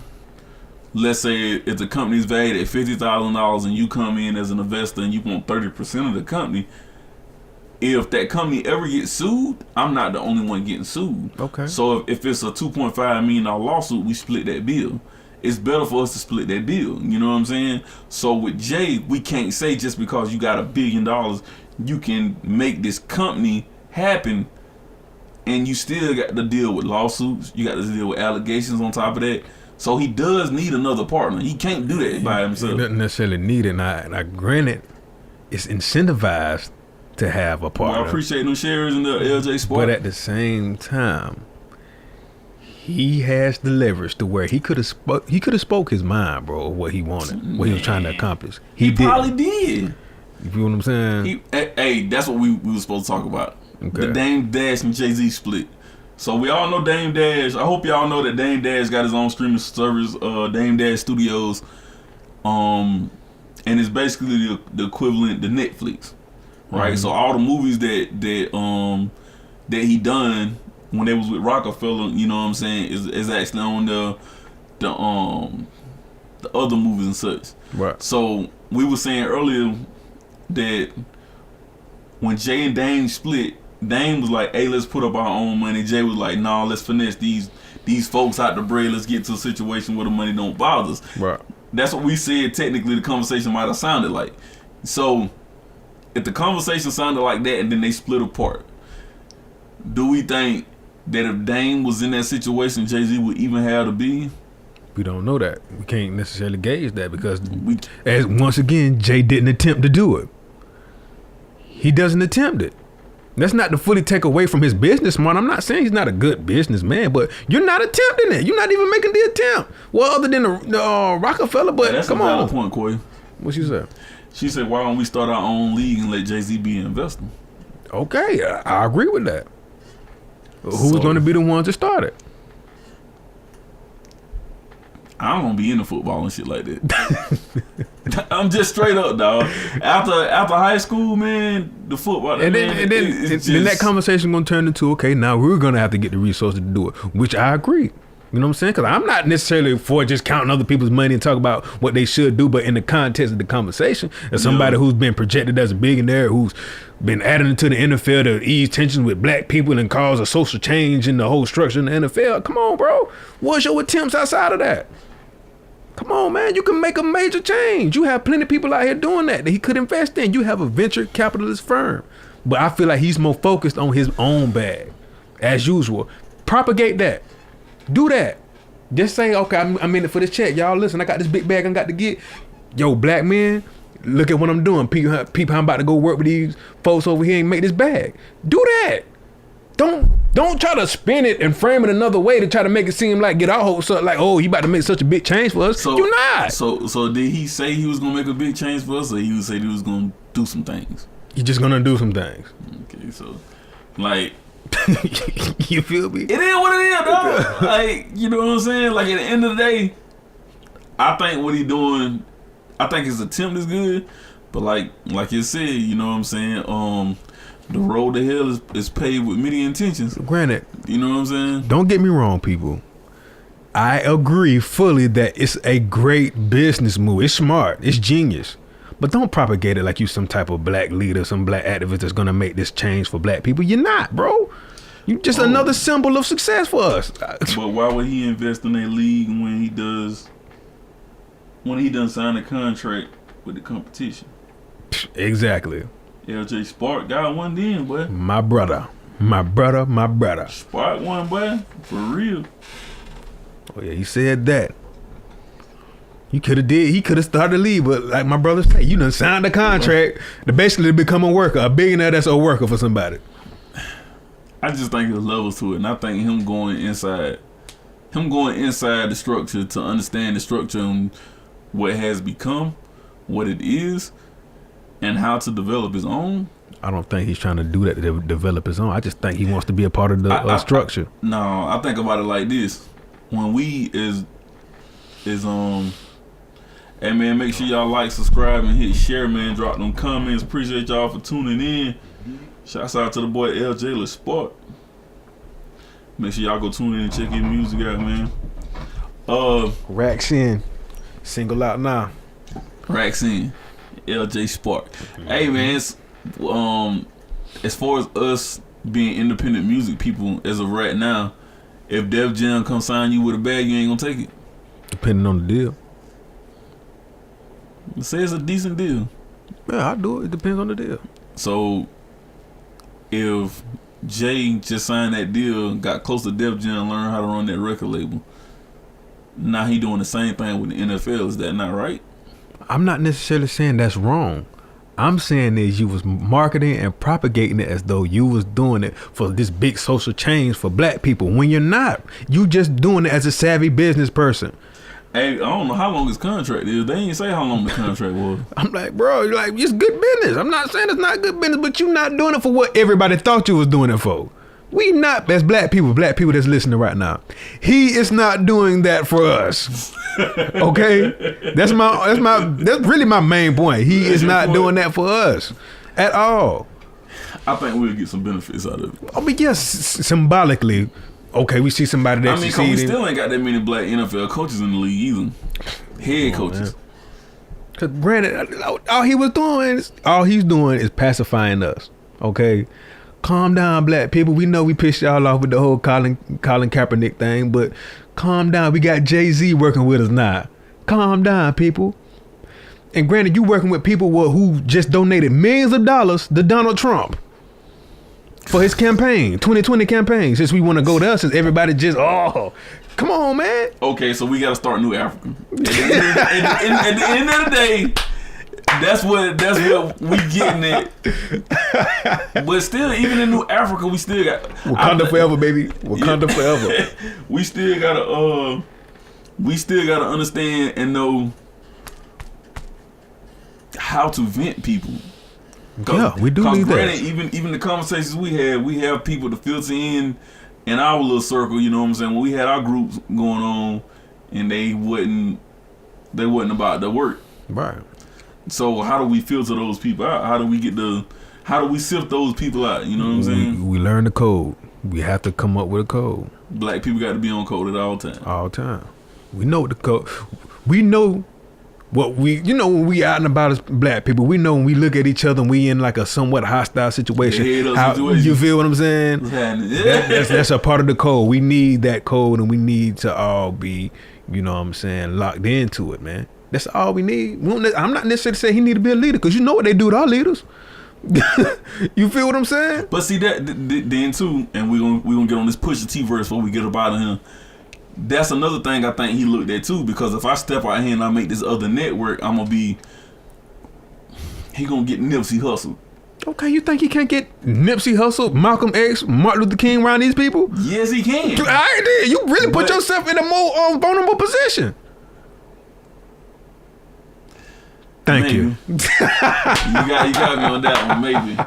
let's say if the company's valued at $50,000 and you come in as an investor and you want 30% of the company, if that company ever gets sued, I'm not the only one getting sued. Okay. So if it's a $2.5 million lawsuit, we split that bill. It's better for us to split that bill. You know what I'm saying? So with Jay, we can't say just because you got $1 billion, you can make this company happen. And you still got to deal with lawsuits. You got to deal with allegations on top of that. So he does need another partner. He can't do that by himself. He doesn't necessarily need it. And I granted, it's incentivized to have a partner. Well, I appreciate them shares in the LJ Sport. But at the same time, he has the leverage to where he could have spoke his mind, bro, of what he wanted, what he was trying to accomplish. He probably did. You feel what I'm saying? Hey, that's what we were supposed to talk about. Okay. The Dame Dash and Jay-Z split. So we all know Dame Dash. I hope y'all know that Dame Dash got his own streaming service, Dame Dash Studios, and it's basically the equivalent to Netflix, right? Mm-hmm. So all the movies that he done when they was with Rockefeller, you know what I'm saying, is actually on the other movies and such. Right. So we were saying earlier that when Jay and Dame split, Dame was like, hey, let's put up our own money. Jay was like, nah, let's finesse these folks out the bread. Let's get to a situation where the money don't bother us. Right. That's what we said. Technically, the conversation might have sounded like. So if the conversation sounded like that and then they split apart, do we think that if Dame was in that situation, Jay-Z would even have the billion? We don't know that. We can't necessarily gauge that because, as once again, Jay didn't attempt to do it. He doesn't attempt it. That's not to fully take away from his business, man. I'm not saying he's not a good businessman, but you're not attempting it. You're not even making the attempt. Well, other than the Rockefeller, but that's come a valid on. Point, Corey. What she said? She said, why don't we start our own league and let Jay-Z be an investor? Okay, I agree with that. Who's going to be the one to start it? I don't be into football and shit like that. I'm just straight up, dog. After high school, man, the football. And then that conversation gonna turn into, okay, now we're gonna have to get the resources to do it, which I agree. You know what I'm saying? Because I'm not necessarily for just counting other people's money and talk about what they should do, but in the context of the conversation, as somebody who's been projected as a billionaire, who's been added into the NFL to ease tensions with black people and cause a social change in the whole structure in the NFL. Come on, bro. What's your attempts outside of that? Come on, man. You can make a major change. You have plenty of people out here doing that he could invest in. You have a venture capitalist firm. But I feel like he's more focused on his own bag, as usual. Propagate that. Do that. Just say, okay, I'm in it for this check. Y'all listen, I got this big bag I got to get. Yo, black men, look at what I'm doing. People, I'm about to go work with these folks over here and make this bag. Do that. Don't try to spin it and frame it another way to try to make it seem like get our hopes up like, oh, he about to make such a big change for us. You're not. So did he say he was gonna make a big change for us, or he would say he was gonna do some things? You're just gonna do some things. Okay, so like you feel me? It is what it is, dog. Like, you know what I'm saying? Like at the end of the day, I think what he doing, I think his attempt is good, but like you said, you know what I'm saying? The road to hell is paved with many intentions. Granted. You know what I'm saying? Don't get me wrong, people. I agree fully that it's a great business move. It's smart. It's genius. But don't propagate it like you some type of black leader, some black activist that's going to make this change for black people. You're not, bro. You just another symbol of success for us. But why would he invest in a league when he done sign a contract with the competition? Exactly. LJ Spark got one then, boy. My brother. Spark one, boy. For real. Oh yeah, he said that. He could have started the league, but like my brother said, you done signed a contract to basically become a worker, a billionaire that's a worker for somebody. I just think there's levels to it, and I think him going inside him going inside the structure to understand the structure and what it has become, what it is, and how to develop his own. I don't think he's trying to do that to develop his own. I just think he wants to be a part of the structure. No, I think about it like this. When we is hey man, make sure y'all like, subscribe, and hit share, man. Drop them comments. Appreciate y'all for tuning in. Shouts out to the boy LJ Sport. Make sure y'all go tune in and check his music out, man. Racks in. Single out now. Racks in. LJ Spark. Hey man, it's, as far as us being independent music people as of right now, if Def Jam come sign you with a bag, you ain't gonna take it. Depending on the deal. Let's say it's a decent deal. Yeah, I do it. It depends on the deal. So if Jay just signed that deal, got close to Def Jam, learned how to run that record label, now he doing the same thing with the NFL. Is that not right? I'm not necessarily saying that's wrong. I'm saying is you was marketing and propagating it as though you was doing it for this big social change for black people when you're not. You just doing it as a savvy business person. Hey, I don't know how long his contract is. They ain't say how long the contract was. I'm like, bro, you're like, it's good business. I'm not saying it's not good business, but you not doing it for what everybody thought you was doing it for. We not, as black people that's listening right now. He is not doing that for us. Okay? That's really my main point. He is not doing that for us at all. I think we'll get some benefits out of it. I mean, yes, symbolically. Okay, we see somebody that's succeeding. We still ain't got that many black NFL coaches in the league either. Head coaches. Because granted, all he's doing is pacifying us. Okay? Calm down, black people. We know we pissed y'all off with the whole Colin Kaepernick thing, but calm down. We got Jay-Z working with us now. Calm down, people. And granted, you working with people who just donated millions of dollars to Donald Trump for his campaign, 2020 campaign. Since we want to go there, since everybody just, come on, man. Okay, so we got to start New Africa. At the end of the day, that's what we getting at. But still, even in New Africa, we still got Wakanda forever, baby. Wakanda forever. We still gotta understand and know how to vent people. Yeah, we do need that. Even the conversations we have people to filter in our little circle. You know what I'm saying? When we had our groups going on, and they wasn't about the work. Right. So how do we filter those people out? How do we sift those people out? You know what I'm saying? We learn the code. We have to come up with a code. Black people got to be on code at all times. All time. We know the code. We know what when we out and about as black people, we know when we look at each other and we in like a somewhat hostile situation. You feel what I'm saying? That's a part of the code. We need that code, and we need to all be, you know what I'm saying, locked into it, man. That's all we need. I'm not necessarily saying he need to be a leader, because you know what they do to our leaders. You feel what I'm saying? But see that then too, and we gonna get on this Pusha T verse before we get up out of him. That's another thing I think he looked at too, because if I step out here and I make this other network, he gonna get Nipsey Hussle. Okay, you think he can't get Nipsey Hussle, Malcolm X, Martin Luther King around these people? Yes, he can. All right, then. You really put yourself in a more vulnerable position. Thank you. You got me on that one, maybe.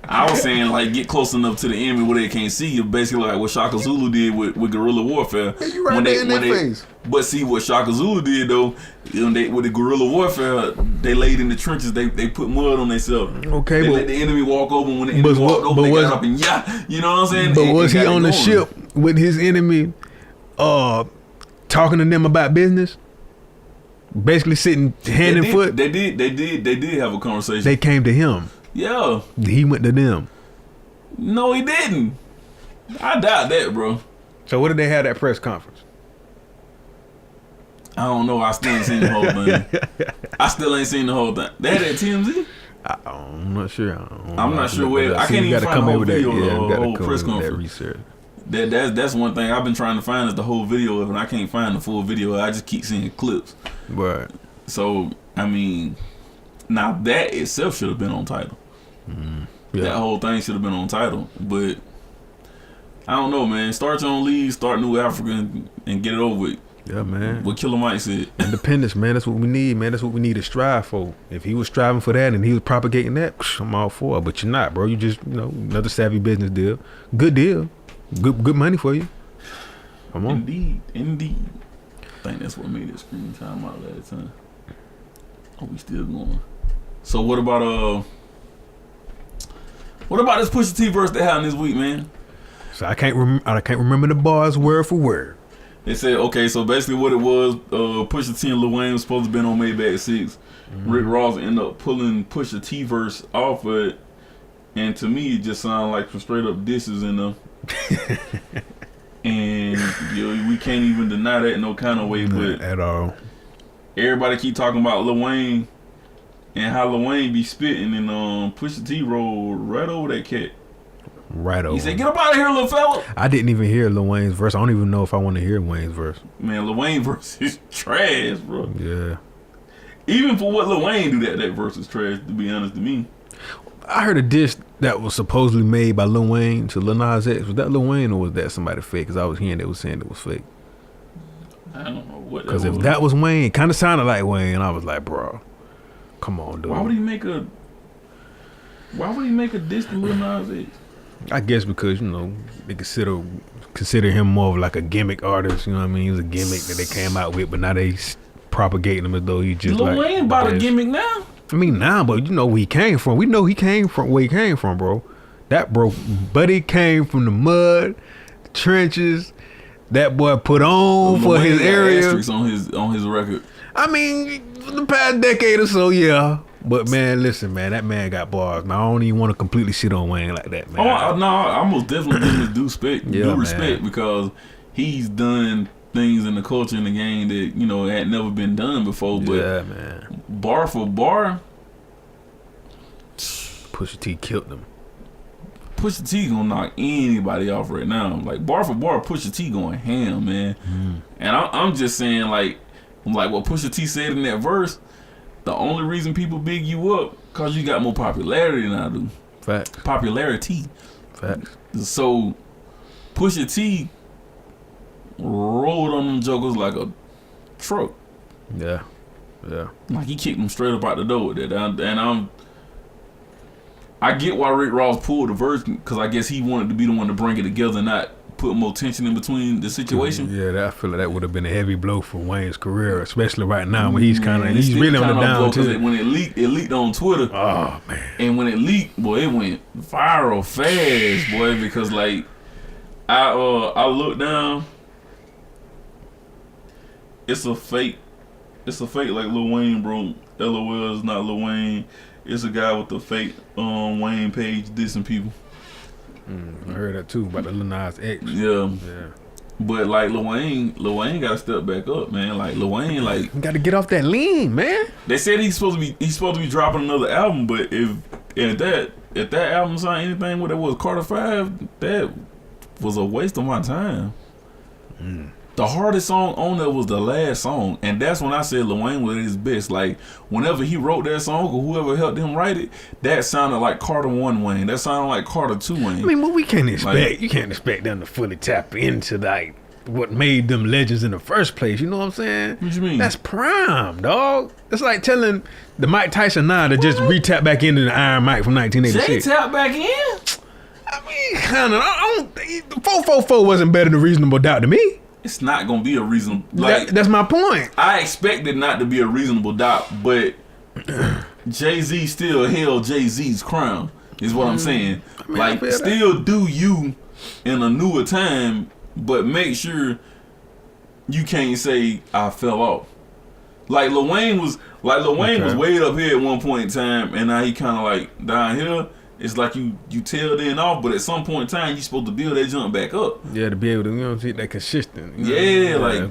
I was saying, like, get close enough to the enemy where they can't see you. Basically, like what Shaka Zulu did with guerrilla warfare. Yeah, you right there in their face. But see, what Shaka Zulu did, though, with the guerrilla warfare, they laid in the trenches. They put mud on themselves. Okay, they let the enemy walk over. When the enemy walked over, they got up and you know what I'm saying? But was he on the ship with his enemy talking to them about business? Basically sitting hand and foot. They did have a conversation. They came to him. Yeah. He went to them. No, he didn't. I doubt that, bro. So what did they have at press conference? I don't know. I still ain't seen the whole thing. They had that TMZ? I'm not sure. I'm not sure where. I can't even find the whole video of the whole press conference. Research. That's one thing I've been trying to find is the whole video of it, and I can't find the full video. I just keep seeing clips. Right. So, I mean, now that itself should have been on title. Yeah. That whole thing should have been on title. But I don't know, man. Start your own league, start New Africa, and get it over with. Yeah, man. What Killer Mike said. Independence, man. That's what we need, man. That's what we need to strive for. If he was striving for that and he was propagating that, I'm all for it. But you're not, bro. You just, another savvy business deal. Good deal. Good money for you. Come on. Indeed. I think that's what made it screen time out last time. Oh, we still going. So what about this Pusha T verse that happened this week, man? So I can't remember the bars word for word. They said, okay, so basically what it was, Pusha T and Lil Wayne was supposed to be on Maybach 6. Rick Ross ended up pulling Pusha T verse off of it, and to me it just sounded like some straight up disses in them. And we can't even deny that in no kind of way, but at all. Everybody keep talking about Lil Wayne and how Lil Wayne be spitting, and Pusha T rolled right over that cat. Right over. He said, "Get up out of here, little fella." I didn't even hear Lil Wayne's verse. I don't even know if I want to hear Wayne's verse. Man, Lil Wayne verse is trash, bro. Yeah. Even for what Lil Wayne do, that verse is trash, to be honest to me. I heard a diss that was supposedly made by Lil Wayne to Lil Nas X. Was that Lil Wayne or was that somebody fake? Because I was hearing they was saying it was fake. I don't know what. Because if that was Wayne, it kind of sounded like Wayne. I was like, bro, come on, dude. Why would he make a diss to Lil Nas X? I guess because, they consider him more of like a gimmick artist, you know what I mean? He was a gimmick that they came out with, but now they propagating him as though he just Lil Wayne bought a gimmick now? I mean, now, but you know where he came from. We know he came from where he came from, bro. That buddy came from the mud, the trenches. That boy put on for his area. On his record. I mean, for the past decade or so, yeah. But man, listen, man, that man got bars. Man, I don't even want to completely shit on Wayne like that, man. Oh no, I most definitely give him due respect because he's done things in the culture in the game that had never been done before. But yeah, man, bar for bar, Pusha T killed them. Pusha T gonna knock anybody off right now. Like bar for bar, Pusha T going ham, man. And I'm just saying, like what Pusha T said in that verse. The only reason people big you up cause you got more popularity than I do. Facts. Popularity. Facts. So Pusha T rolled on them jokers like a truck. Yeah. Like he kicked them straight up out the door with that. And I get why Rick Ross pulled the verse because I guess he wanted to be the one to bring it together and not put more tension in between the situation. Yeah, I feel like that would have been a heavy blow for Wayne's career, especially right now when he's he's really on the down too. When it leaked on Twitter. Oh man! And when it leaked, boy, it went viral fast, boy. Because like, I looked down. It's a fake like Lil Wayne, bro. LOL is not Lil Wayne. It's a guy with the fake Wayne page dissing people. I heard that too about the Lil Nas X. Yeah. But like Lil Wayne got to step back up, man. Like Lil Wayne, like got to get off that lean, man. They said he's supposed to be dropping another album, but if that album signed anything what it was Carter 5, that was a waste of my time. The hardest song on there was the last song, and that's when I said Lil Wayne was at his best. Like whenever he wrote that song or whoever helped him write it, that sounded like Carter 1 Wayne. That sounded like Carter 2 Wayne. I mean, what we can't expect, you can't expect them to fully tap into like what made them legends in the first place. You know what I'm saying? What you mean? That's prime, dog. It's like telling the Mike Tyson now to just re-tap back into the Iron Mike from 1986. Jay tap back in? I mean, kind of. I don't. 444 wasn't better than Reasonable Doubt to me. It's not gonna be a reasonable. Like that's my point. I expected not to be a reasonable doubt, but Jay-Z still held Jay-Z's crown. Is what I'm saying. I mean, like still do you in a newer time, but make sure you can't say I fell off. Like Lil Wayne was way up here at one point in time, and now he kind of like down here. It's like you tailed in off, but at some point in time, you're supposed to build that jump back up. Yeah, to be able to, see that consistent.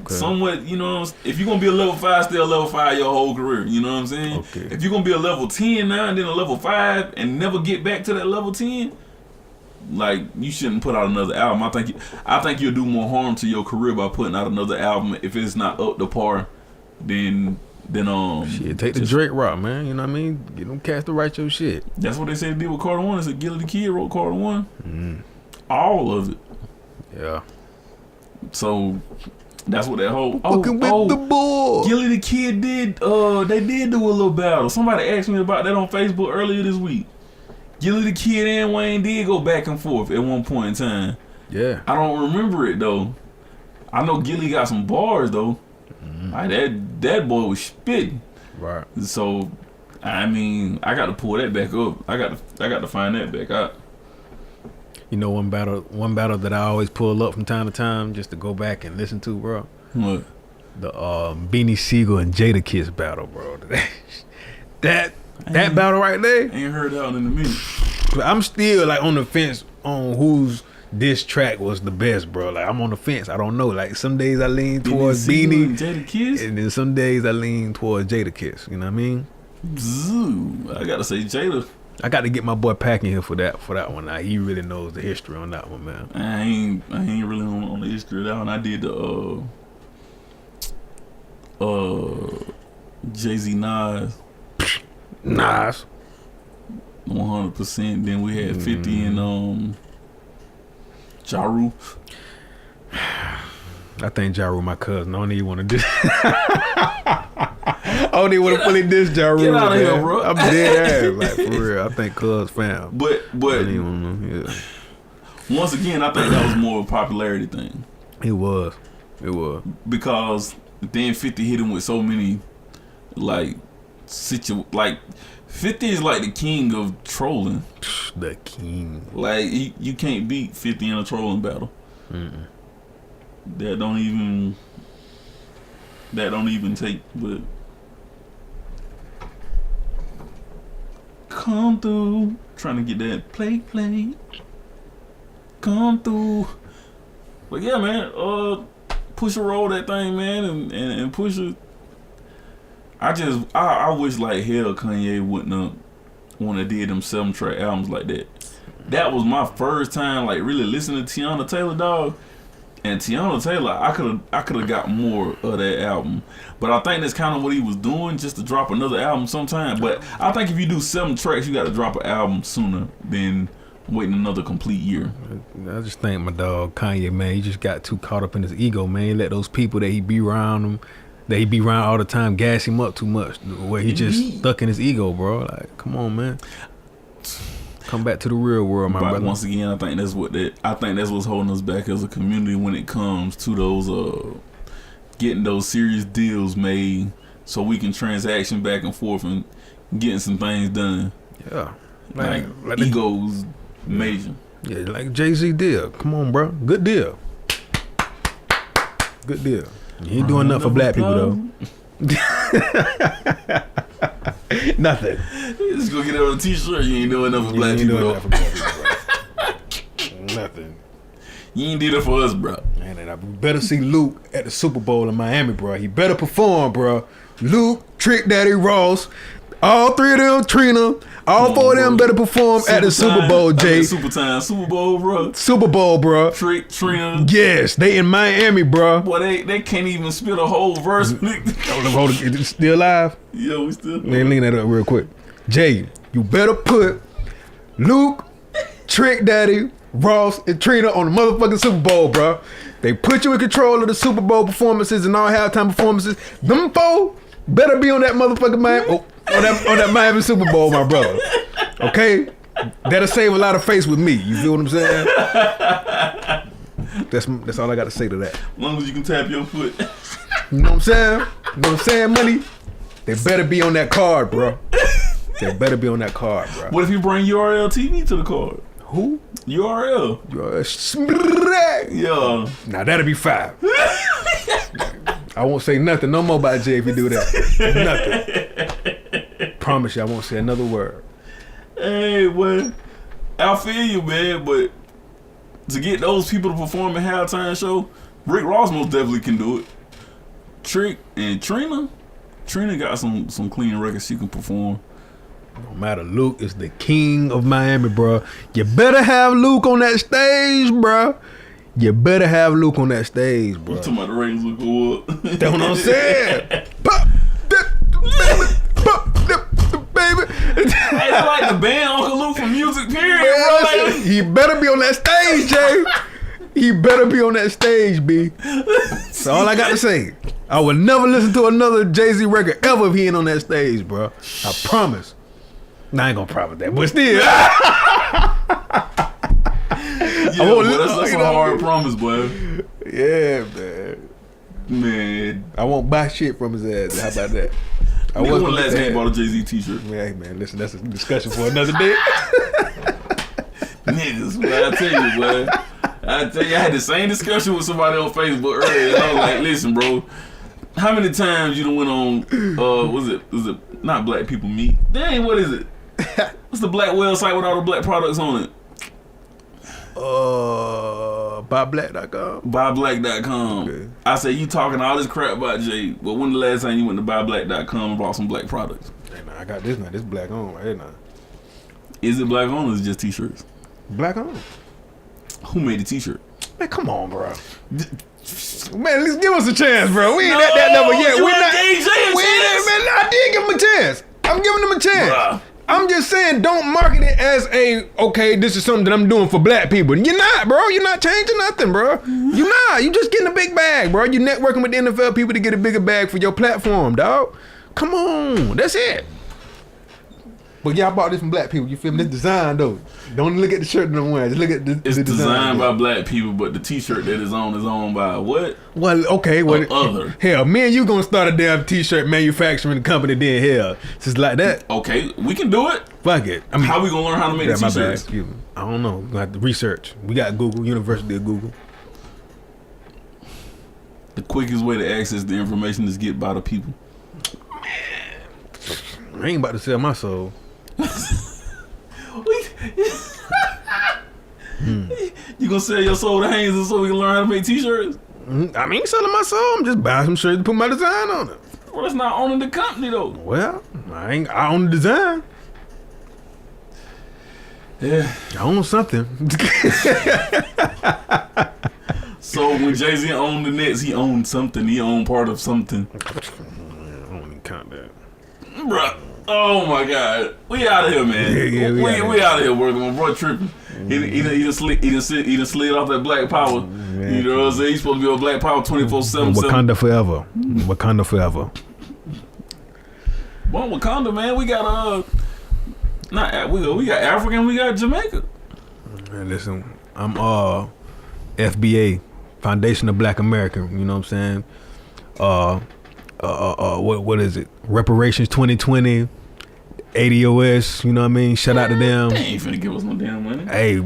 Somewhat, if you're going to be a level 5, stay a level 5 your whole career. You know what I'm saying? Okay. If you're going to be a level 10 now and then a level 5 and never get back to that level 10, like, you shouldn't put out another album. I think you'll do more harm to your career by putting out another album if it's not up to par than shit, take the Drake route, man. You know what I mean? Get them cats to write your shit. That's what they said they did with Carter 1. It's a Gilly the Kid wrote Carter 1. All of it. Yeah. So that's what that whole Fucking with the bull. Gilly the Kid did. They did do a little battle. Somebody asked me about that on Facebook earlier this week. Gilly the Kid and Wayne did go back and forth at one point in time. Yeah. I don't remember it though. I know Gilly got some bars though. Like that boy was spitting. Right. So I mean, I got to pull that back up. I got to find that back out. You know, one battle that I always pull up from time to time just to go back and listen to, bro. What? The Beanie Siegel and Jadakiss battle, bro. that battle right there. Ain't heard that one in a minute. I'm still like on the fence on whose diss track was the best, bro. Like I'm on the fence. I don't know. Like some days I lean towards Beanie and Jadakiss, and then some days I lean towards Jadakiss. You know what I mean? Zoo. I gotta say Jada. I got to get my boy Pack in here for that one. Now he really knows the history on that one, man. I ain't really on the history of that one. I did the Jay-Z Nas 100%. Then we had 50 and Ja Rule. I think Ja Rule my cousin. I don't even want to diss. I don't even want to fully diss Ja Rule. Get out of here, bro. I'm dead ass, like for real. I think Cuz fam. But I don't even know. Yeah. Once again, I think that was more of a popularity thing. It was. Because then 50 hit him with so many like 50 is like the king of trolling. The king. Like you can't beat 50 in a trolling battle. Mm-mm. That don't even take. But come through, trying to get that play. Come through. But yeah, man. Pusha roll that thing, man, and Pusha. I wish like hell Kanye wouldn't have wanna did them 7-track albums like that. That was my first time like really listening to Tiana Taylor, dog. And Tiana Taylor, I could have got more of that album, but I think that's kind of what he was doing, just to drop another album sometime. But I think if you do 7 tracks, you got to drop an album sooner than waiting another complete year. I just think my dog Kanye, man, he just got too caught up in his ego, man. He let those people that he be around all the time gas him up too much, where he just stuck in his ego, bro. Like, come on, man. Come back to the real world, my brother. Once again, I think that's what's holding us back as a community when it comes to those getting those serious deals made, so we can transaction back and forth and getting some things done. Yeah, like egos major. Yeah, like Jay-Z deal. Come on, bro. Good deal. Good deal. You ain't doing nothing for black people though. Nothing. You just go get it on a t-shirt. You ain't doing nothing for black people though. Nothing. You ain't did it for us, bro. Man, and I better see Luke at the Super Bowl in Miami, bro. He better perform, bro. Luke, Trick Daddy, Ross, all 3 of them, Trina, all 4 of them better perform at the Super Bowl, Jay. Super Bowl, bro. Super Bowl, bro. Trick, Trina. Yes, they in Miami, bro. Boy, they can't even spit a whole verse. It's still live? Yeah, we still. Man, lean that up real quick. Jay, you better put Luke, Trick Daddy, Ross, and Trina on the motherfucking Super Bowl, bro. They put you in control of the Super Bowl performances and all halftime performances. Them 4 better be on that motherfucking Miami, on that Miami Super Bowl, my brother. Okay, that'll save a lot of face with me. You feel what I'm saying? That's all I got to say to that. As long as you can tap your foot. You know what I'm saying? You know what I'm saying, money? They better be on that card, bro. They better be on that card, bro. What if you bring URL TV to the card? Who? URL. Yeah. Now that'll be 5. I won't say nothing no more about Jay if you do that. Nothing. Promise you, I won't say another word. Hey, well, I feel you, man, but to get those people to perform a halftime show, Rick Ross most definitely can do it. Trick and Trina got some clean records she can perform. No matter, Luke is the king of Miami, bro. You better have Luke on that stage, bro. You better have Luke on that stage, bro. You talking about the ratings will go up. That's what I'm saying. Pop that baby. It's like the band Uncle Luke from Music Period, Man, bro. he better be on that stage, Jay. He better be on that stage, B. That's all I got to say. I would never listen to another Jay-Z record ever if he ain't on that stage, bro. I promise. Nah, I ain't gonna promise that, but still. That's a hard promise, boy. Yeah, man. Man, I won't buy shit from his ass. How about that? When the last time you bought a Jay-Z t-shirt? Hey, man, listen, that's a discussion for another day. Niggas, boy, I tell you, boy. I had the same discussion with somebody on Facebook earlier. And I was like, listen, bro, how many times you done went on, was it not Black People Meet? Dang, what is it? What's the black website with all the black products on it? Buyblack.com. Buyblack.com. Okay. I said, you talking all this crap about Jay, but when the last time you went to Buyblack.com and bought some black products? Hey, nah, I got this now. This black on right here now. Is it black on or is it just t-shirts? Black on. Who made the t-shirt? Man, come on, bro. Man, let's give us a chance, bro. We ain't at that level yet. You We not. gave Jay a chance. Man, I did give him a chance. I'm giving him a chance. Bruh. I'm just saying, don't market it as okay, this is something that I'm doing for black people. You're not, bro. You're not changing nothing, bro. You're not. You're just getting a big bag, bro. You're networking with the NFL people to get a bigger bag for your platform, dog. Come on. That's it. But yeah, I bought this from black people. You feel me? This design, though. Don't look at the shirt that I'm wearing. Just look at the It's design. designed by black people, but the t-shirt that is owned by what? Well, okay. Well, Other. Hell, me and you gonna start a damn t-shirt manufacturing company then, hell. Just like that. Okay, we can do it. Fuck it. I mean, How we gonna learn how to make the my bad. t-shirts? Excuse me. I don't know. We're gonna have to research. We got Google, University of Google. The quickest way to access the information is get by the people. I ain't about to sell my soul. You gonna sell your soul to Haynes so we can learn how to make t-shirts? I mean, selling my soul. I'm just buying some shirts to put my design on it. Well, that's not owning the company though. Well, I own the design. Yeah. I own something. So when Jay-Z owned the Nets, he owned something. He owned part of something. I don't even count that. Bruh. Oh my God. We out of here, man. Yeah, we out of here working. My bro tripping. He done slid off that black power. You know what I'm saying? He's supposed to be on black power 24/7. Wakanda forever. Wakanda forever. Well, Wakanda, man, we got we got African, we got Jamaica. Man, listen, I'm FBA, Foundation of Black American. You know what I'm saying? What is it? Reparations 2020, ADOS. You know what I mean? Shout out to them. They ain't finna give us no damn money. Hey,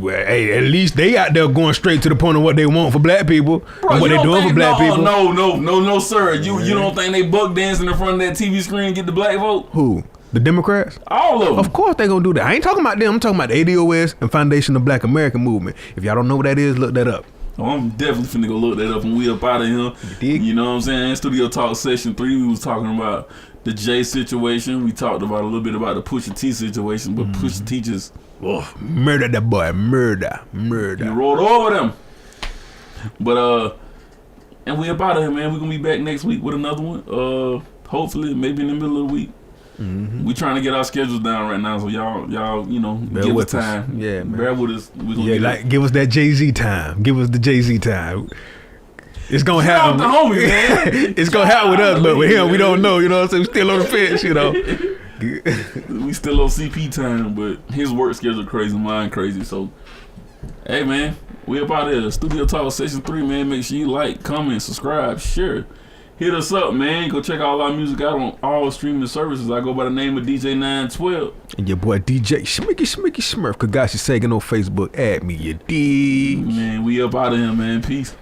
at least they out there going straight to the point of what they want for black people. Bro, and what they doing for black people. No, sir. You don't think they buck dancing in front of that TV screen and get the black vote? Who? The Democrats? All of them. Of course they gonna do that. I ain't talking about them. I'm talking about the ADOS and Foundation of Black American Movement. If y'all don't know what that is, look that up. Oh, I'm definitely finna go look that up when we up out of here. You know what I'm saying? Studio Talk Session 3, we was talking about the Jay situation. We talked about a little bit about the Pusha T situation, but Pusha T just murder that boy. Murder. He rolled over them. But and we up out of here, man. We're gonna be back next week with another one. Hopefully, maybe in the middle of the week. We trying to get our schedules down right now, so y'all, you know, give us time. Yeah, man. Bear with us. We gonna give us that Jay-Z time. Give us the Jay-Z time. It's gonna happen. The homie, man. It's gonna happen with us, but with him, we don't know. You know what I'm saying? We still on the fence, you know. We still on CP time, but his work schedule crazy, mine crazy. So, hey, man, we up out here. Studio Talk Session 3, man. Make sure you like, comment, subscribe, share. Hit us up, man. Go check all our music out on all streaming services. I go by the name of DJ 912. And your boy DJ Shmicky Smurf. Kgosi Sagen on Facebook. Add me, you dig. Man, we up out of here, man. Peace.